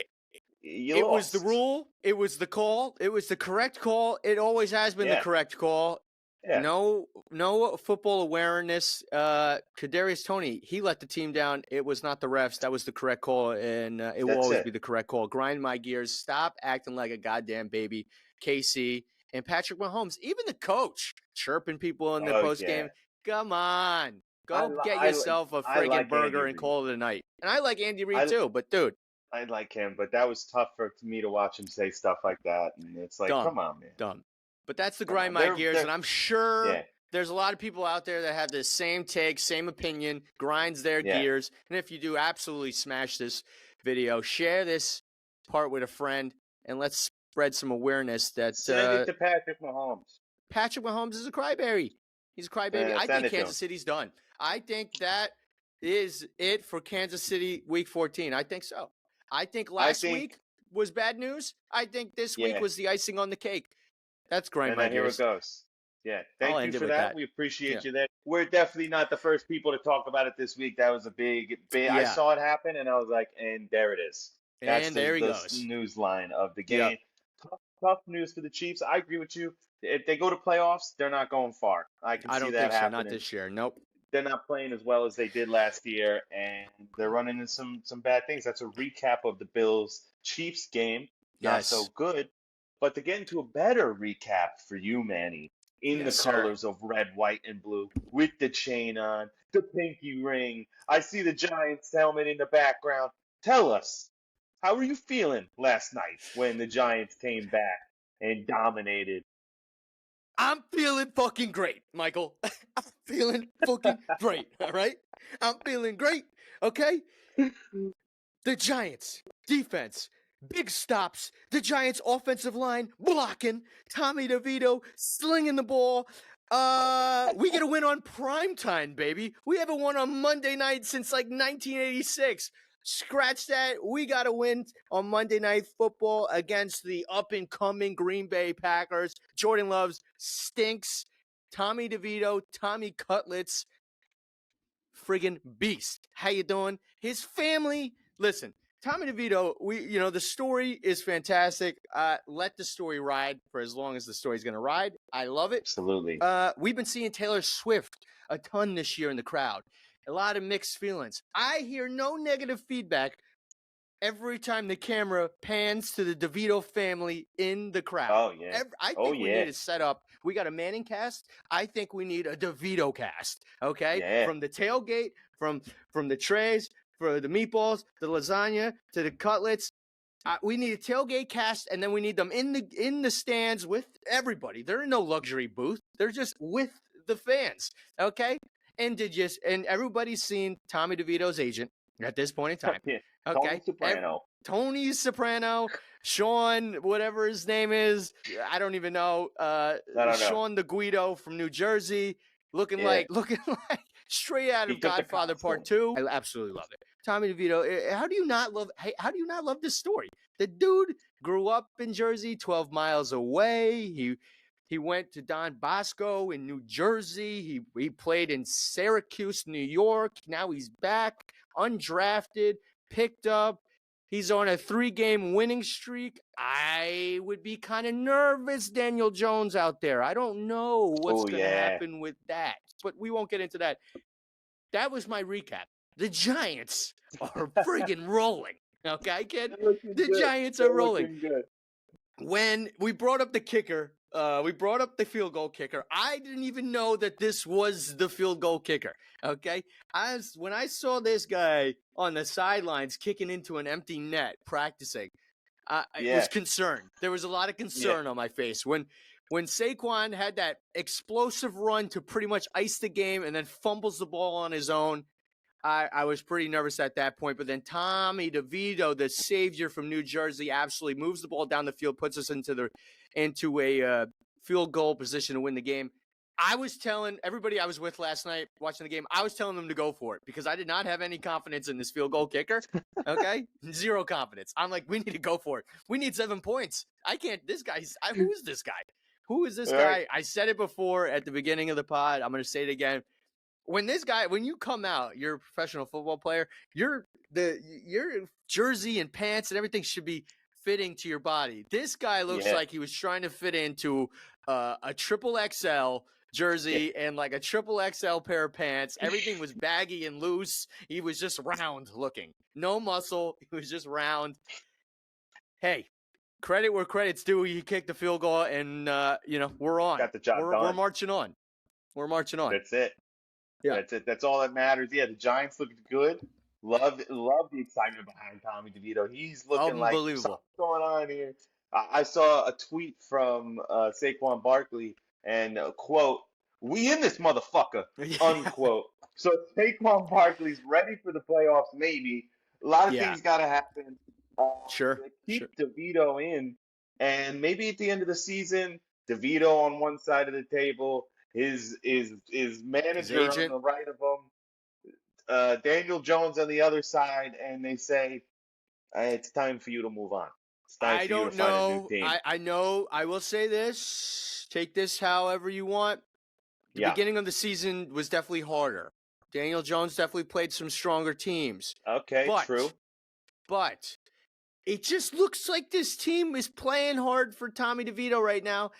B: You
A: It was the
B: lost.
A: rule. It was the call. It was the correct call. It always has been the
B: Yeah,
A: correct call.
B: yeah.
A: No football awareness. Kadarius Toney, he let the team down. It was not the refs. That was the correct call, and it will
B: That's
A: always
B: it.
A: be the correct call. Grind my gears. Stop acting like a goddamn baby. KC and Patrick Mahomes, even the coach, chirping people in the
B: Oh
A: post
B: yeah.
A: game. Come on,
B: I
A: go
B: li-
A: get
B: I li-
A: yourself a
B: I
A: friggin'
B: like Andy
A: burger and
B: Reid.
A: call it a night. And I like Andy Reid
B: I
A: too, but dude,
B: I like him, but that was tough for me to watch him say stuff like that, and it's like,
A: dumb,
B: come on, man,
A: dumb. But that's the
B: come
A: grind
B: on.
A: my gears,
B: They're
A: and I'm sure
B: yeah,
A: there's a lot of people out there that have the same take, same opinion, grinds their
B: yeah.
A: gears. And if you do, absolutely smash this video, share this part with a friend, and let's spread some awareness that
B: Send it to Patrick Mahomes.
A: Patrick Mahomes is a crybaby. He's a crybaby. I
B: Send
A: think
B: it to him.
A: Kansas City's done. I think that is it for Kansas City Week 14. I think so. I think
B: I
A: last
B: think,
A: week was bad news. I think this week
B: yeah.
A: was the icing on the cake. That's grind
B: And
A: my
B: then here it
A: gears.
B: goes. Yeah,
A: I'll
B: thank you
A: end it
B: for
A: with
B: that.
A: that.
B: We
A: Yeah.
B: appreciate you there. We're definitely not the first people to talk about it this week. That was a big. I
A: Yeah.
B: saw it happen, and I was like, and there it is. That's
A: And there he
B: the
A: goes.
B: news line of the
A: Yep.
B: game. Tough news for the Chiefs. I agree with you. If they go to playoffs, they're not going far. I can
A: I
B: see
A: don't
B: that
A: think so. Not
B: happening.
A: this year. Nope.
B: They're not playing as well as they did last year, and they're running into some bad things. That's a recap of the Bills Chiefs game. Not so
A: Yes.
B: good. But to get into a better recap for you, Manny, in the
A: Yes, sir.
B: colors of red, white, and blue, with the chain on, the pinky ring. I see the Giants helmet in the background. Tell us, how were you feeling last night when the Giants came back and dominated?
A: I'm feeling fucking great, Michael. I'm feeling fucking great. All right. I'm feeling great. Okay. The Giants defense, big stops. The Giants offensive line blocking. Tommy DeVito slinging the ball. We get a win on primetime, baby. We haven't won on Monday night since like 1986. Scratch that. We got a win on Monday Night Football against the up-and-coming Green Bay Packers. Jordan Loves stinks. Tommy DeVito, Tommy Cutlets, friggin' beast. How you doing? His family, listen, Tommy DeVito, the story is fantastic. Let the story ride for as long as the story's going to ride. I love it.
B: Absolutely.
A: We've been seeing Taylor Swift a ton this year in the crowd. A lot of mixed feelings. I hear no negative feedback every time the camera pans to the DeVito family in the crowd.
B: Oh, yeah.
A: I
B: Oh,
A: think we
B: yeah.
A: need to set up. We got a Manning cast. I think we need a DeVito cast. Okay,
B: Yeah.
A: from the tailgate, from the trays, for the meatballs, the lasagna, to the cutlets. We need a tailgate cast, and then we need them in the stands with everybody. They're in no luxury booth. They're just with the fans. Okay, and everybody's seen Tommy DeVito's agent at this point in time.
B: Yeah.
A: Okay,
B: Tony Soprano.
A: Tony Soprano, Sean, whatever his name is, I don't even know.
B: I don't know.
A: Sean the Guido from New Jersey, looking like straight out of Godfather Part 2. I absolutely love it. Tommy DeVito, how do you not love this story? The dude grew up in Jersey, 12 miles away. He went to Don Bosco in New Jersey. He played in Syracuse, New York. Now he's back, undrafted, picked up. He's on a 3-game winning streak. I would be kind of nervous, Daniel Jones out there. I don't know what's going to happen with that, but we won't get into that. That was my recap. The Giants are friggin' rolling. Okay, kid? The Giants are rolling.
B: Good.
A: When we brought up the kicker, we brought up the field goal kicker. I didn't even know that this was the field goal kicker. Okay? When I saw this guy on the sidelines kicking into an empty net practicing, I was concerned. There was a lot of concern on my face. When Saquon had that explosive run to pretty much ice the game and then fumbles the ball on his own, I was pretty nervous at that point. But then Tommy DeVito, the savior from New Jersey, absolutely moves the ball down the field, puts us into a field goal position to win the game. I was telling everybody I was with last night watching the game, I was telling them to go for it because I did not have any confidence in this field goal kicker. Okay? Zero confidence. I'm like, we need to go for it. We need 7 points. Who is this guy? Who is this guy? I said it before at the beginning of the pod. I'm going to say it again. When you come out, you're a professional football player, your jersey and pants and everything should be fitting to your body. This guy looks like he was trying to fit into a triple XL jersey and like a triple XL pair of pants. Everything was baggy and loose. He was just round looking. No muscle. He was just round. Hey, credit where credit's due. He kicked the field goal and, we're on.
B: Got the job done.
A: We're marching on. We're marching on.
B: That's it.
A: Yeah.
B: That's it. That's all that matters. Yeah, the Giants looked good. Love the excitement behind Tommy DeVito. He's looking like something's going on here. I saw a tweet from Saquon Barkley and quote, "We in this motherfucker," unquote. So Saquon Barkley's ready for the playoffs. Maybe a lot of things got to happen. Keep DeVito in, and maybe at the end of the season, DeVito on one side of the table. His manager on the right of him, Daniel Jones on the other side, and they say, it's time for you to move on. It's time for you to find a new team.
A: I know. I will say this. Take this however you want. The beginning of the season was definitely harder. Daniel Jones definitely played some stronger teams.
B: Okay, true.
A: But it just looks like this team is playing hard for Tommy DeVito right now.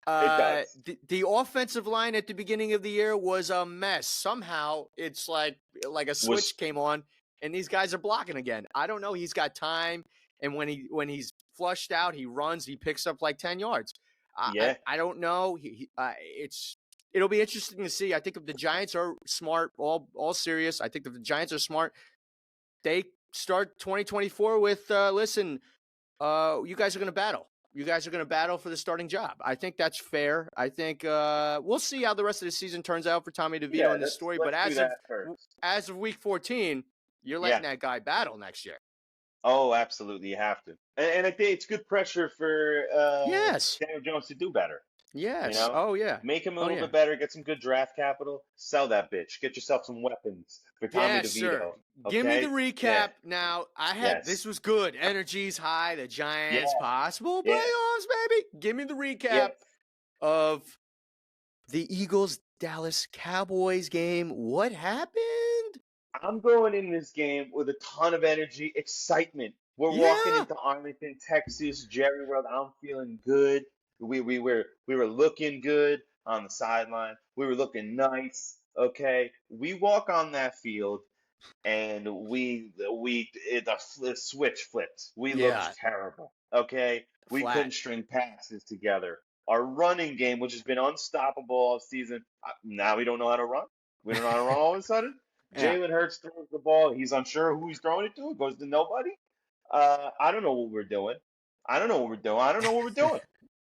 A: The offensive line at the beginning of the year was a mess. Somehow it's like a switch came on and these guys are blocking again. I don't know. He's got time, and when he's flushed out, he runs. He picks up like 10 yards. I don't know. It'll be interesting to see. I think if the Giants are smart, all serious. I think if the Giants are smart, they start 2024 with listen. You guys are going to battle. You guys are going to battle for the starting job. I think that's fair. I think we'll see how the rest of the season turns out for Tommy DeVito in this story. But as of week 14, you're letting that guy battle next year.
B: Oh, absolutely. You have to. And I think it's good pressure for Daniel Jones to do better.
A: Yes.
B: You know?
A: Oh, yeah.
B: Make him a little bit better. Get some good draft capital. Sell that bitch. Get yourself some weapons for Tommy DeVito.
A: Sir.
B: Okay?
A: Give me the recap. Now, this was good. Energy's high. The Giants possible playoffs, baby. Give me the recap of the Eagles-Dallas Cowboys game. What happened?
B: I'm going in this game with a ton of energy, excitement. We're walking into Arlington, Texas, Jerry World. I'm feeling good. We were looking good on the sideline. We were looking nice. Okay, we walk on that field, and the switch flipped. We looked terrible. Okay, we couldn't string passes together. Our running game, which has been unstoppable all season, now we don't know how to run. We don't know how to run all of a sudden.
A: Yeah.
B: Jalen Hurts throws the ball. He's unsure who he's throwing it to. It goes to nobody. I don't know what we're doing. I don't know what we're doing. I don't know what we're doing.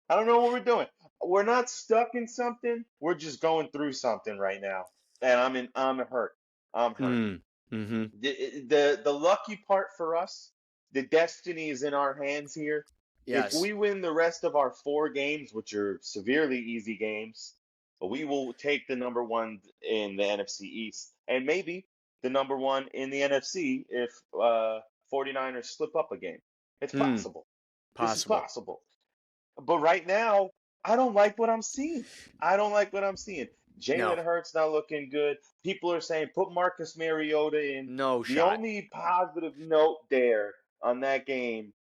B: I don't know what we're doing. We're not stuck in something. We're just going through something right now. And I'm hurt. I'm hurt.
A: Mm. Mm-hmm.
B: The lucky part for us, the destiny is in our hands here. If
A: Yes.
B: we win the rest of our 4 games, which are severely easy games, we will take the number one in the NFC East and maybe the number one in the NFC if 49ers slip up a game. It's
A: Mm.
B: possible. This is
A: Possible.
B: possible. But right now, I don't like what I'm seeing. I don't like what I'm seeing.
A: No.
B: Jalen Hurts not looking good. People are saying put Marcus Mariota in.
A: No
B: The
A: shot.
B: only positive note there on that game,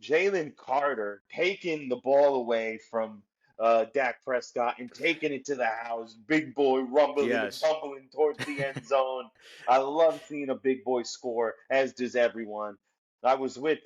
B: Jalen Carter taking the ball away from Dak Prescott and taking it to the house. Big boy rumbling and
A: Yes.
B: tumbling towards the end zone. I love seeing a big boy score, as does everyone. I was with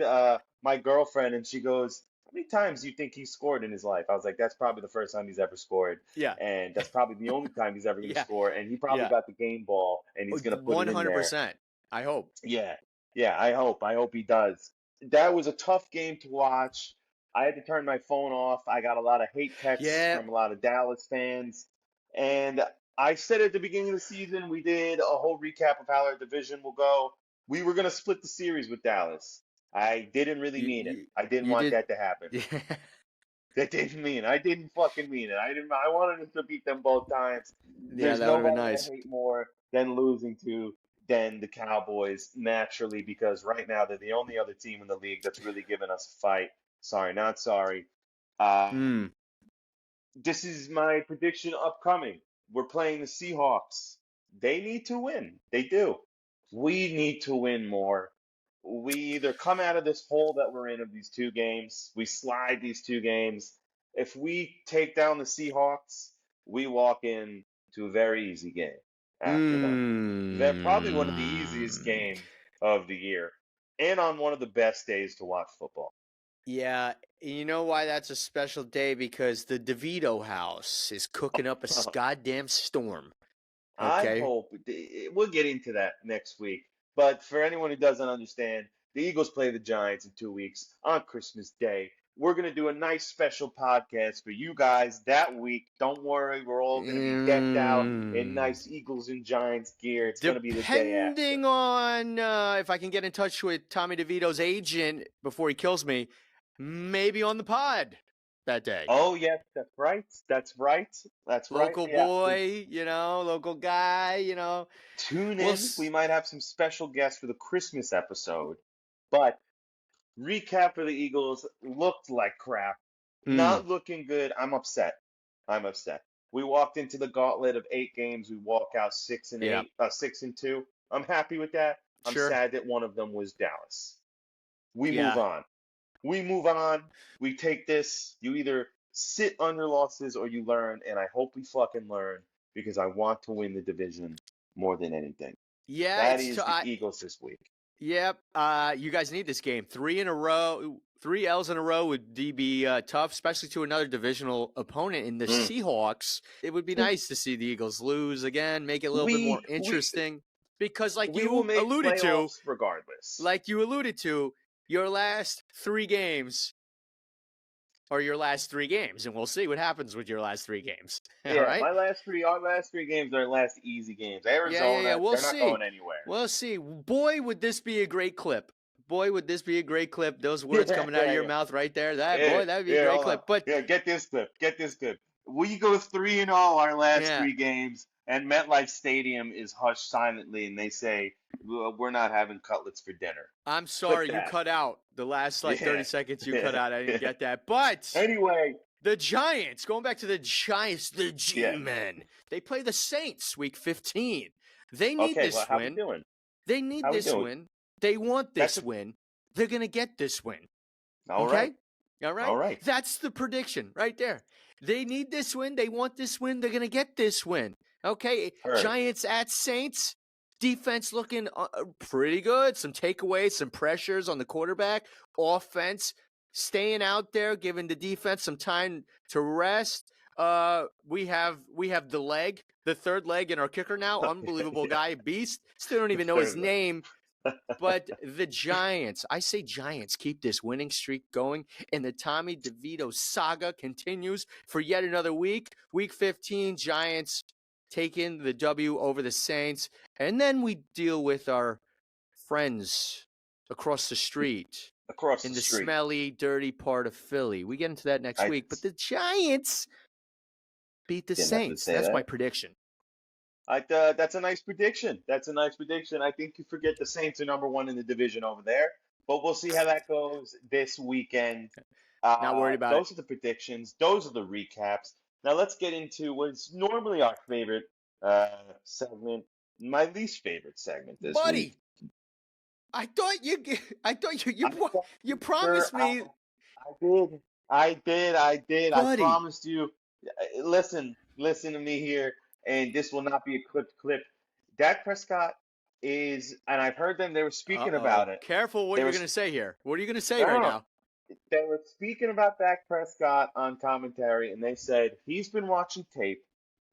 B: my girlfriend, and she goes, "How many times do you think he scored in his life?" I was like, "That's probably the first time he's ever scored,
A: Yeah.
B: and that's probably the only time he's ever going to
A: Yeah.
B: score. And he probably
A: Yeah.
B: got the game ball, and he's going to put it in there."
A: 100%. I hope.
B: Yeah, yeah. I hope. I hope he does. That was a tough game to watch. I had to turn my phone off. I got a lot of hate texts
A: Yeah.
B: from a lot of Dallas fans, and I said at the beginning of the season, we did a whole recap of how our division will go. We were going to split the series with Dallas. I didn't really
A: You
B: mean it.
A: you
B: I didn't
A: you
B: want
A: did.
B: that to happen.
A: Yeah.
B: That didn't mean. I didn't fucking mean it. I didn't. I wanted us to beat them both times.
A: Yeah,
B: There's
A: that would have been
B: nobody I
A: nice.
B: hate more than losing to than the Cowboys naturally because right now they're the only other team in the league that's really giving us a fight. Sorry, not sorry. Uh,
A: Mm.
B: this is my prediction upcoming. We're playing the Seahawks. They need to win. They do. We need to win more. We either come out of this hole that we're in of these 2 games, we slide these 2 games. If we take down the Seahawks, we walk in to a very easy game after them. They're probably one of the easiest
A: Mm.
B: game of the year and on one of the best days to watch football.
A: Yeah, you know why that's a special day? Because the DeVito house is cooking up a goddamn storm.
B: I
A: Okay?
B: hope we'll get into that next week. But for anyone who doesn't understand, the Eagles play the Giants in 2 weeks on Christmas Day. We're going to do a nice special podcast for you guys that week. Don't worry, we're all going to be decked out in
A: Mm.
B: nice Eagles and Giants gear. It's going to be the day after.
A: Depending on if I can get in touch with Tommy DeVito's agent before he kills me, maybe on the pod that day.
B: Oh, yes, that's right. That's right. That's right.
A: Local
B: Yeah. So
A: boy, local guy,
B: tune
A: We'll
B: in. We might have some special guests for the Christmas episode. But recap for the Eagles looked like crap.
A: Mm,
B: Not looking good. I'm upset. I'm upset. We walked into the gauntlet of 8 games. We walk out six and
A: yeah,
B: eight, 6-2. I'm happy with that. I'm
A: sure.
B: sad that one of them was Dallas. We move
A: Yeah.
B: on. We move on. We take this. You either sit on your losses or you learn, and I hope we fucking learn because I want to win the division more than anything.
A: Yeah,
B: That is the Eagles this week.
A: Yep. You guys need this game. 3 in a row, 3 L's in a row would be tough, especially to another divisional opponent in the Seahawks. It would be nice to see the Eagles lose again, make it a little bit more interesting. Because like
B: we
A: you
B: will make
A: alluded to,
B: playoffs regardless.
A: your last 3 games are your last 3 games, and we'll see what happens with your last 3 games.
B: Yeah,
A: All right?
B: our last 3 games are our last easy games. Arizona,
A: Yeah. We'll
B: they're
A: see.
B: not going anywhere.
A: We'll see. Boy, would this be a great clip. Boy, would this be a great clip. Those words coming out of your mouth right there. That would be a great clip. But
B: get this clip. Get this clip. We go 3-0 our last 3 games, and MetLife Stadium is hushed silently, and they say, "We're not having cutlets for dinner."
A: I'm sorry you cut out the last 30 seconds. You cut out. I didn't get that. But
B: anyway,
A: the Giants. Going back to the Giants, the G-men. They play the Saints week 15. They need this
B: how
A: win.
B: we doing?
A: They need this win. They want this win. They're going to get this win.
B: All right.
A: All right. That's the prediction right there. They need this win. They want this win. They're going to get this win. Okay. Giants at Saints. Defense looking pretty good. Some takeaways, some pressures on the quarterback. Offense staying out there, giving the defense some time to rest. We have the leg, the third leg in our kicker now. Unbelievable guy, beast. Still don't even know his
B: Third leg.
A: name. But the Giants, I say Giants, keep this winning streak going, and the Tommy DeVito saga continues for yet another week. Week 15, Giants taking the W over the Saints, and then we deal with our friends across the street
B: Across
A: in
B: the
A: the
B: street.
A: smelly, dirty part of Philly. We get into that next week, but the Giants beat the
B: Didn't have to
A: Saints.
B: say
A: That's
B: that.
A: my prediction.
B: That's a nice prediction. That's a nice prediction. I think you forget the Saints are number one in the division over there, but we'll see how that goes this weekend.
A: Not worried about
B: Those are the predictions. Those are the recaps. Now let's get into what's normally our favorite segment, my least favorite segment this week.
A: Buddy, I thought you promised me.
B: I did.
A: Buddy.
B: I promised you. Listen to me here, and this will not be a clip. Dak Prescott is, and I've heard them. They were speaking about it.
A: Careful what you're going to say here. What are you going to say
B: No,
A: right
B: no.
A: now?
B: They were speaking about Dak Prescott on commentary, and they said he's been watching tape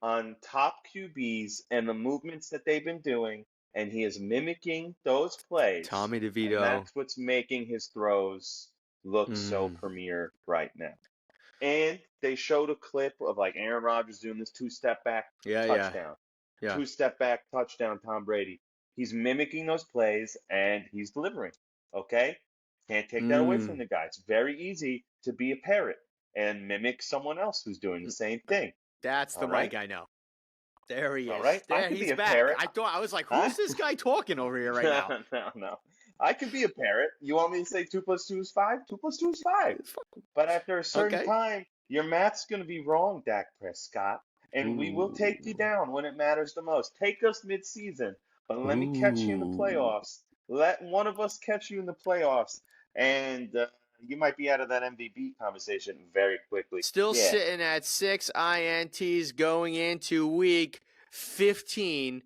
B: on top QBs and the movements that they've been doing, and he is mimicking those plays.
A: Tommy DeVito.
B: And that's what's making his throws look so premier right now. And they showed a clip of like Aaron Rodgers doing this two-step back touchdown.
A: Yeah.
B: Two-step back touchdown, Tom Brady. He's mimicking those plays, and he's delivering. Okay? Can't take that away from the guy. It's very easy to be a parrot and mimic someone else who's doing the same thing.
A: That's the Mike I know. There he is.
B: All right.
A: There he's back.
B: Parrot.
A: I was like, who's this guy talking over here right now?
B: No. I could be a parrot. You want me to say 2 + 2 is 5? 2 + 2 is 5. But after a certain time, your math's going to be wrong, Dak Prescott. And we will take you down when it matters the most. Take us mid-season, but let me catch you in the playoffs. Let one of us catch you in the playoffs. And you might be out of that MVP conversation very quickly.
A: Still sitting at 6 INTs going into week 15.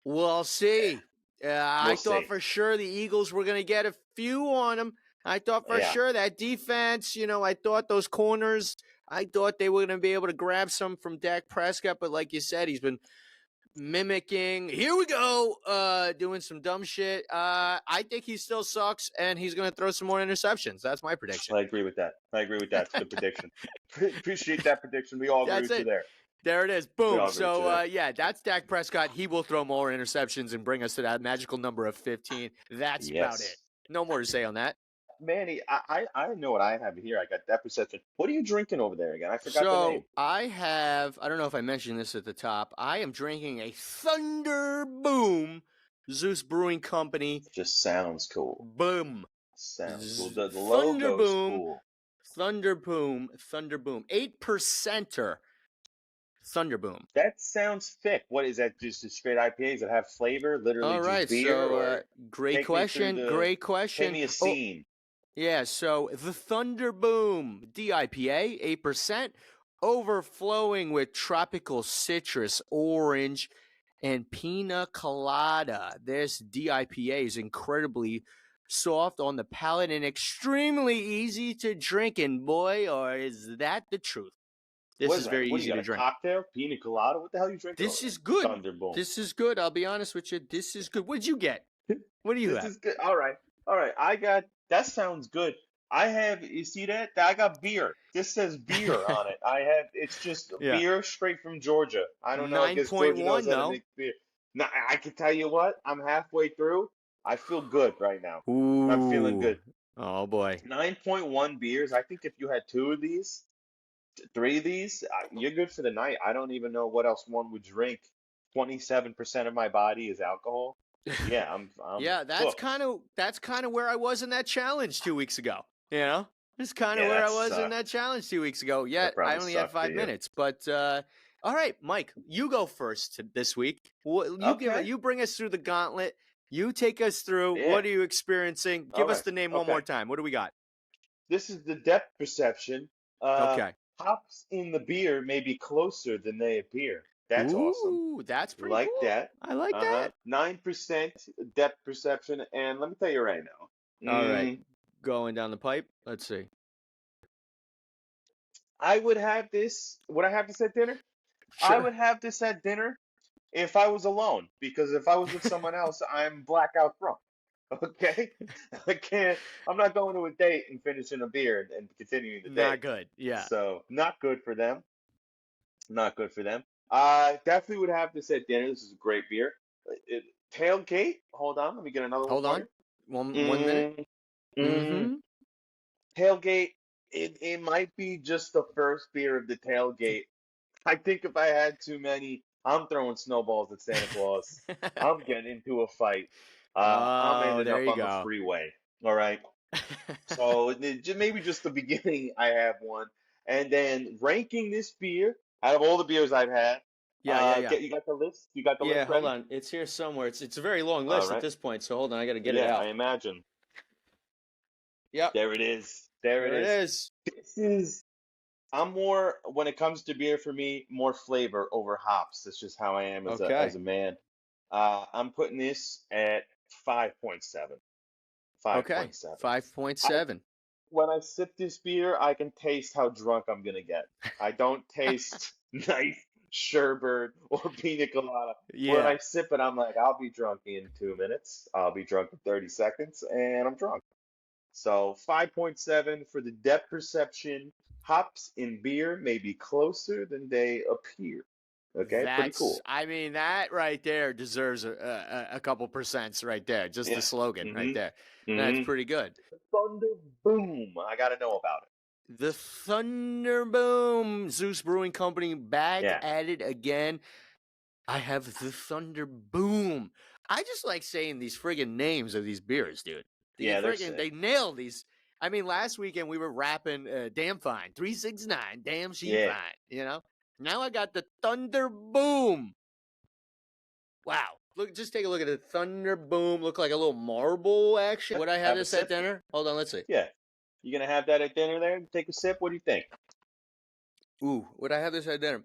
A: We'll see. I thought for sure the Eagles were going to get a few on them. I thought for sure that defense, I thought those corners, I thought they were going to be able to grab some from Dak Prescott. But like you said, he's been mimicking. Here we go. Doing some dumb shit. I think he still sucks, and he's going to throw some more interceptions. That's my prediction.
B: I agree with that. It's a good prediction. Appreciate that prediction. We all agree with you there.
A: There it is. Boom. So, that's Dak Prescott. He will throw more interceptions and bring us to that magical number of 15. That's about it. No more to say on that.
B: Manny, I know what I have here. I got that perception. What are you drinking over there again? I forgot the name.
A: I don't know if I mentioned this at the top. I am drinking a Thunder Boom Zeus Brewing Company.
B: Just sounds cool.
A: Boom.
B: Sounds cool. The logo's cool.
A: Thunder Boom. 8%er. Thunder Boom.
B: That sounds thick. What is that? Just a straight IPA? Does it have flavor? Literally just beer?
A: Great question.
B: Give me a scene.
A: Yeah, so the Thunder Boom DIPA, 8%, overflowing with tropical citrus, orange, and pina colada. This DIPA is incredibly soft on the palate and extremely easy to drink. And boy, or is that the truth. This is very easy to drink.
B: Cocktail, pina colada. What the hell are you drinking?
A: This is good.
B: Thunder Boom.
A: This is good. I'll be honest with you. This is good. What did you get? What do you have?
B: This is good. All right. I got. That sounds good. I have. You see that? I got beer. This says beer on it. It's just beer straight from Georgia. I don't know.
A: 9.1 though.
B: Now I can tell you what. I'm halfway through. I feel good right now.
A: Ooh.
B: I'm feeling good.
A: Oh boy.
B: 9.1 beers. I think if you had 2 of these, 3 of these, you're good for the night. I don't even know what else one would drink. 27% of my body is alcohol. Yeah, I'm
A: that's kind of where I was in that challenge 2 weeks ago. It's kind of where I was in that challenge 2 weeks ago. Yeah, I only had 5 minutes, but all right, Mike, you go first this week. You bring us through the gauntlet. You take us through. Yeah. What are you experiencing? Give us the name one more time. What do we got?
B: This is the depth perception. Hops in the beer may be closer than they appear. That's awesome.
A: That's pretty cool.
B: That.
A: I like that.
B: 9% depth perception, and let me tell you right now.
A: All right, going down the pipe. Let's see.
B: I would have this. Would I have this at dinner? I
A: Sure.
B: would have this at dinner if I was alone, because if I was with someone else, I'm blackout drunk. Okay? I can't, I'm not going to a date and finishing a beer and continuing the date.
A: Not good. Yeah.
B: So, not good for them. Not good for them. Definitely would have this at dinner. This is a great beer. It, Tailgate. Hold on, let me get another one
A: Hold
B: for you.
A: on. One minute.
B: Mm, mm,
A: Mm-hmm.
B: Tailgate. It might be just the first beer of the tailgate. I think if I had too many, I'm throwing snowballs at Santa Claus. I'm getting into a fight. I'm
A: Oh,
B: ending
A: there
B: up
A: you
B: on the
A: go.
B: freeway. All right. So maybe just the beginning, I have one, and then ranking this beer out of all the beers I've had.
A: Yeah, yeah, yeah.
B: You got the list? You got the
A: Yeah,
B: list
A: hold
B: ready?
A: on. It's here somewhere. It's a very long
B: All
A: list at
B: right.
A: this point, so hold on, I gotta get it
B: Yeah, I
A: out.
B: imagine.
A: Yep.
B: There it is. There it
A: There it
B: is.
A: is.
B: This is I'm more when it comes to beer for me, more flavor over hops. That's just how I am as
A: Okay.
B: a man. I'm putting this at 5.7.
A: Okay.
B: 5.7. I
A: 5.7.
B: When I sip this beer, I can taste how drunk I'm gonna get. I don't taste nice sherbet or pina colada. When
A: Yeah.
B: I sip it, I'm like, I'll be drunk in 2 minutes. I'll be drunk in 30 seconds, and I'm drunk. So 5.7 for the depth perception. Hops in beer may be closer than they appear. Okay, pretty cool.
A: I mean, that right there deserves a couple percents right there. Just the
B: Yeah.
A: slogan right
B: Mm-hmm.
A: there. That's
B: Mm-hmm.
A: pretty good.
B: Thunder boom. I gotta know about it.
A: The Thunder Boom Zeus Brewing Company back
B: Yeah.
A: at it again. I have the Thunder Boom. I just like saying these friggin' names of these beers, dude.
B: Yeah, they're sick.
A: They nail these. I mean, last weekend we were rapping Damn Fine, 369, Damn She
B: Yeah.
A: Fine, you know? Now I got the Thunder Boom. Wow. Look, just take a look at the Thunder Boom. Look like a little marble action. Would I have
B: Have a
A: this at
B: sip.
A: dinner? Hold on, let's see.
B: Yeah. You gonna have that at dinner there? Take a sip. What do you think?
A: Ooh, would I have this at dinner?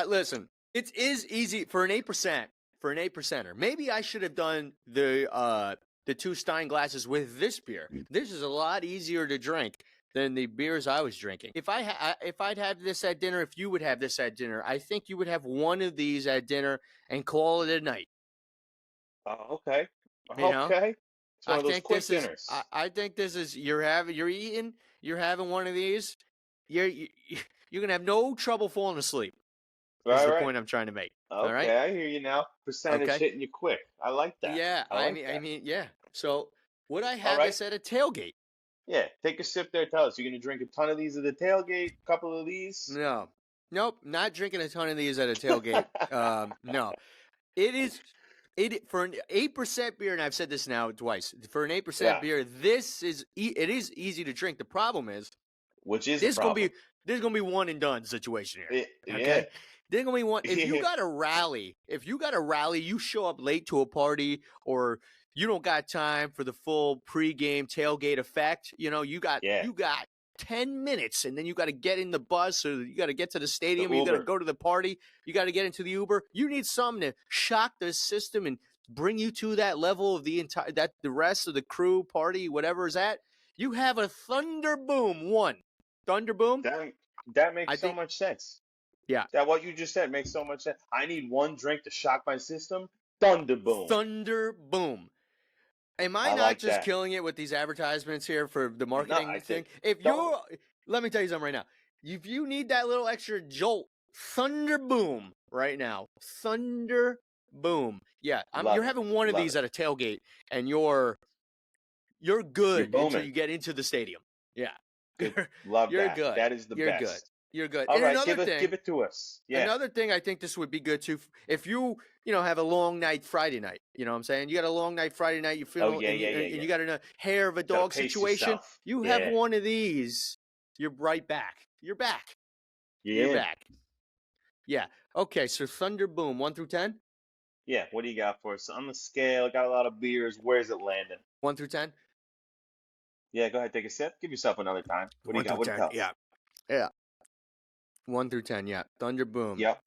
A: Listen, it is easy for an 8%, for an 8%er. Maybe I should have done the two Stein glasses with this beer. This is a lot easier to drink than the beers I was drinking. If I'd have this at dinner, if you would have this at dinner, I think you would have one of these at dinner and call it a night.
B: Oh, okay.
A: You know?
B: Okay. It's one
A: I
B: of those
A: think
B: quick
A: this is
B: dinners.
A: I think this is you're having one of these, you you're gonna have no trouble falling asleep. Is
B: All
A: the
B: right.
A: point I'm trying to make. All right?
B: Okay, I hear you now. Percentage
A: Okay.
B: hitting you quick. I like that.
A: Yeah,
B: I like
A: I
B: that.
A: mean, yeah. So would I
B: All
A: have
B: right.
A: this at a tailgate?
B: Yeah, take a sip there. Tell us. You're gonna drink a ton of these at the tailgate, a couple of these.
A: No. Nope, not drinking a ton of these at a tailgate. No. It is for an 8% beer, and I've said this now twice. For an 8%
B: Yeah,
A: beer, it is easy to drink. The problem is
B: which is a
A: this gonna
B: problem.
A: be this gonna be one and done situation here.
B: Yeah.
A: Okay, there's gonna be one. If you
B: Yeah.
A: got a rally, you show up late to a party, or you don't got time for the full pregame tailgate effect. You know,
B: Yeah.
A: you got 10 minutes, and then you got to get in the bus, or you got to get to the
B: The
A: stadium, or you got to
B: Uber.
A: go to the party, you got to get into the Uber. You need something to shock the system and bring you to that level of the rest of the crew party, whatever is at. You have a Thunder Boom one. Thunder Boom.
B: That that
A: I
B: makes so
A: think,
B: much sense.
A: yeah,
B: That what you just said makes so much sense. I need one drink to shock my system. Thunder boom.
A: Thunder Boom. Am I
B: I
A: not
B: like
A: just
B: that.
A: killing it with these advertisements here for the
B: No,
A: marketing
B: I
A: thing?
B: think don't.
A: Let me tell you something right now. If you need that little extra jolt, Thunder Boom right now. Thunder Boom. Yeah, you're
B: Love it.
A: having one of
B: Love
A: these
B: it.
A: at a tailgate, and you're
B: You're
A: good until
B: booming.
A: you get into the stadium. Yeah,
B: Good.
A: you're
B: Love
A: you're
B: that.
A: good.
B: That is the
A: You're good.
B: best.
A: You're good.
B: All
A: And
B: right, give it to us. Yeah.
A: another thing I think this would be good too, if you know, have a long night Friday night. You know what I'm saying? You got a long night Friday night. You
B: Oh
A: feel
B: yeah, yeah, yeah,
A: and
B: yeah.
A: you got a hair of a
B: Gotta
A: dog
B: pace
A: situation.
B: yourself.
A: You have
B: Yeah.
A: one of these. You're right back. You're back. You're
B: You in.
A: back. Yeah. Okay. So Thunder Boom, 1 through 10.
B: Yeah. What do you got for us? On the scale, I got a lot of beers. Where's it landing?
A: 1 through 10.
B: Yeah, go ahead, take a sip. Give yourself another time. What do you
A: One
B: got?
A: through
B: What do you
A: ten.
B: tell us?
A: Yeah. Yeah. 1 through 10. Yeah. Thunder Boom.
B: Yep.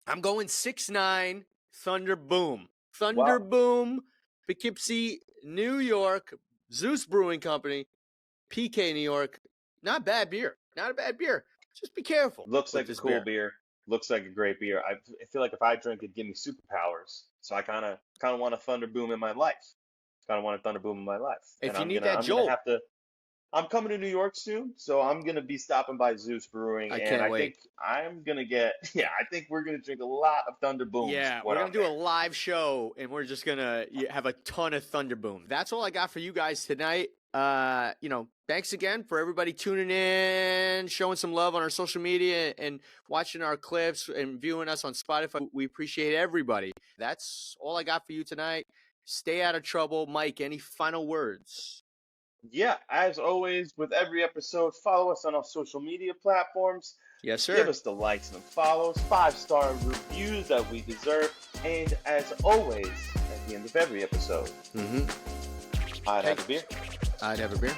A: I'm going 6-9. Thunder Boom. Thunder
B: Well,
A: Boom. Poughkeepsie, New York. Zeus Brewing Company. PK, New York. Not bad beer. Not a bad beer. just be careful
B: Looks
A: with
B: like a
A: this
B: cool
A: beer.
B: beer. Looks like a great beer. I feel like if I drink it, give me superpowers. So I kind of want a thunder boom in my life. Kind of want a thunder boom in my life. And
A: If you
B: I'm
A: need
B: gonna
A: that
B: I'm gonna
A: jolt,
B: have to. I'm coming to New York soon, so I'm gonna be stopping by Zeus Brewing,
A: I
B: and
A: can't
B: I
A: wait.
B: think I'm gonna get. Yeah, I think we're gonna drink a lot of thunder booms
A: Yeah,
B: when
A: we're
B: I'm
A: gonna do a
B: there.
A: live show, and we're just gonna have a ton of Thunderboom. That's all I got for you guys tonight. Thanks again for everybody tuning in, showing some love on our social media, and watching our clips and viewing us on Spotify. We appreciate everybody. That's all I got for you tonight. Stay out of trouble, Mike. Any final words?
B: Yeah, as always, with every episode, follow us on our social media platforms.
A: Yes,
B: Give
A: sir.
B: us the likes and follows, 5-star reviews that we deserve, and as always, at the end of every episode,
A: Mm-hmm.
B: I'd have a beer.
A: I'd have a beer.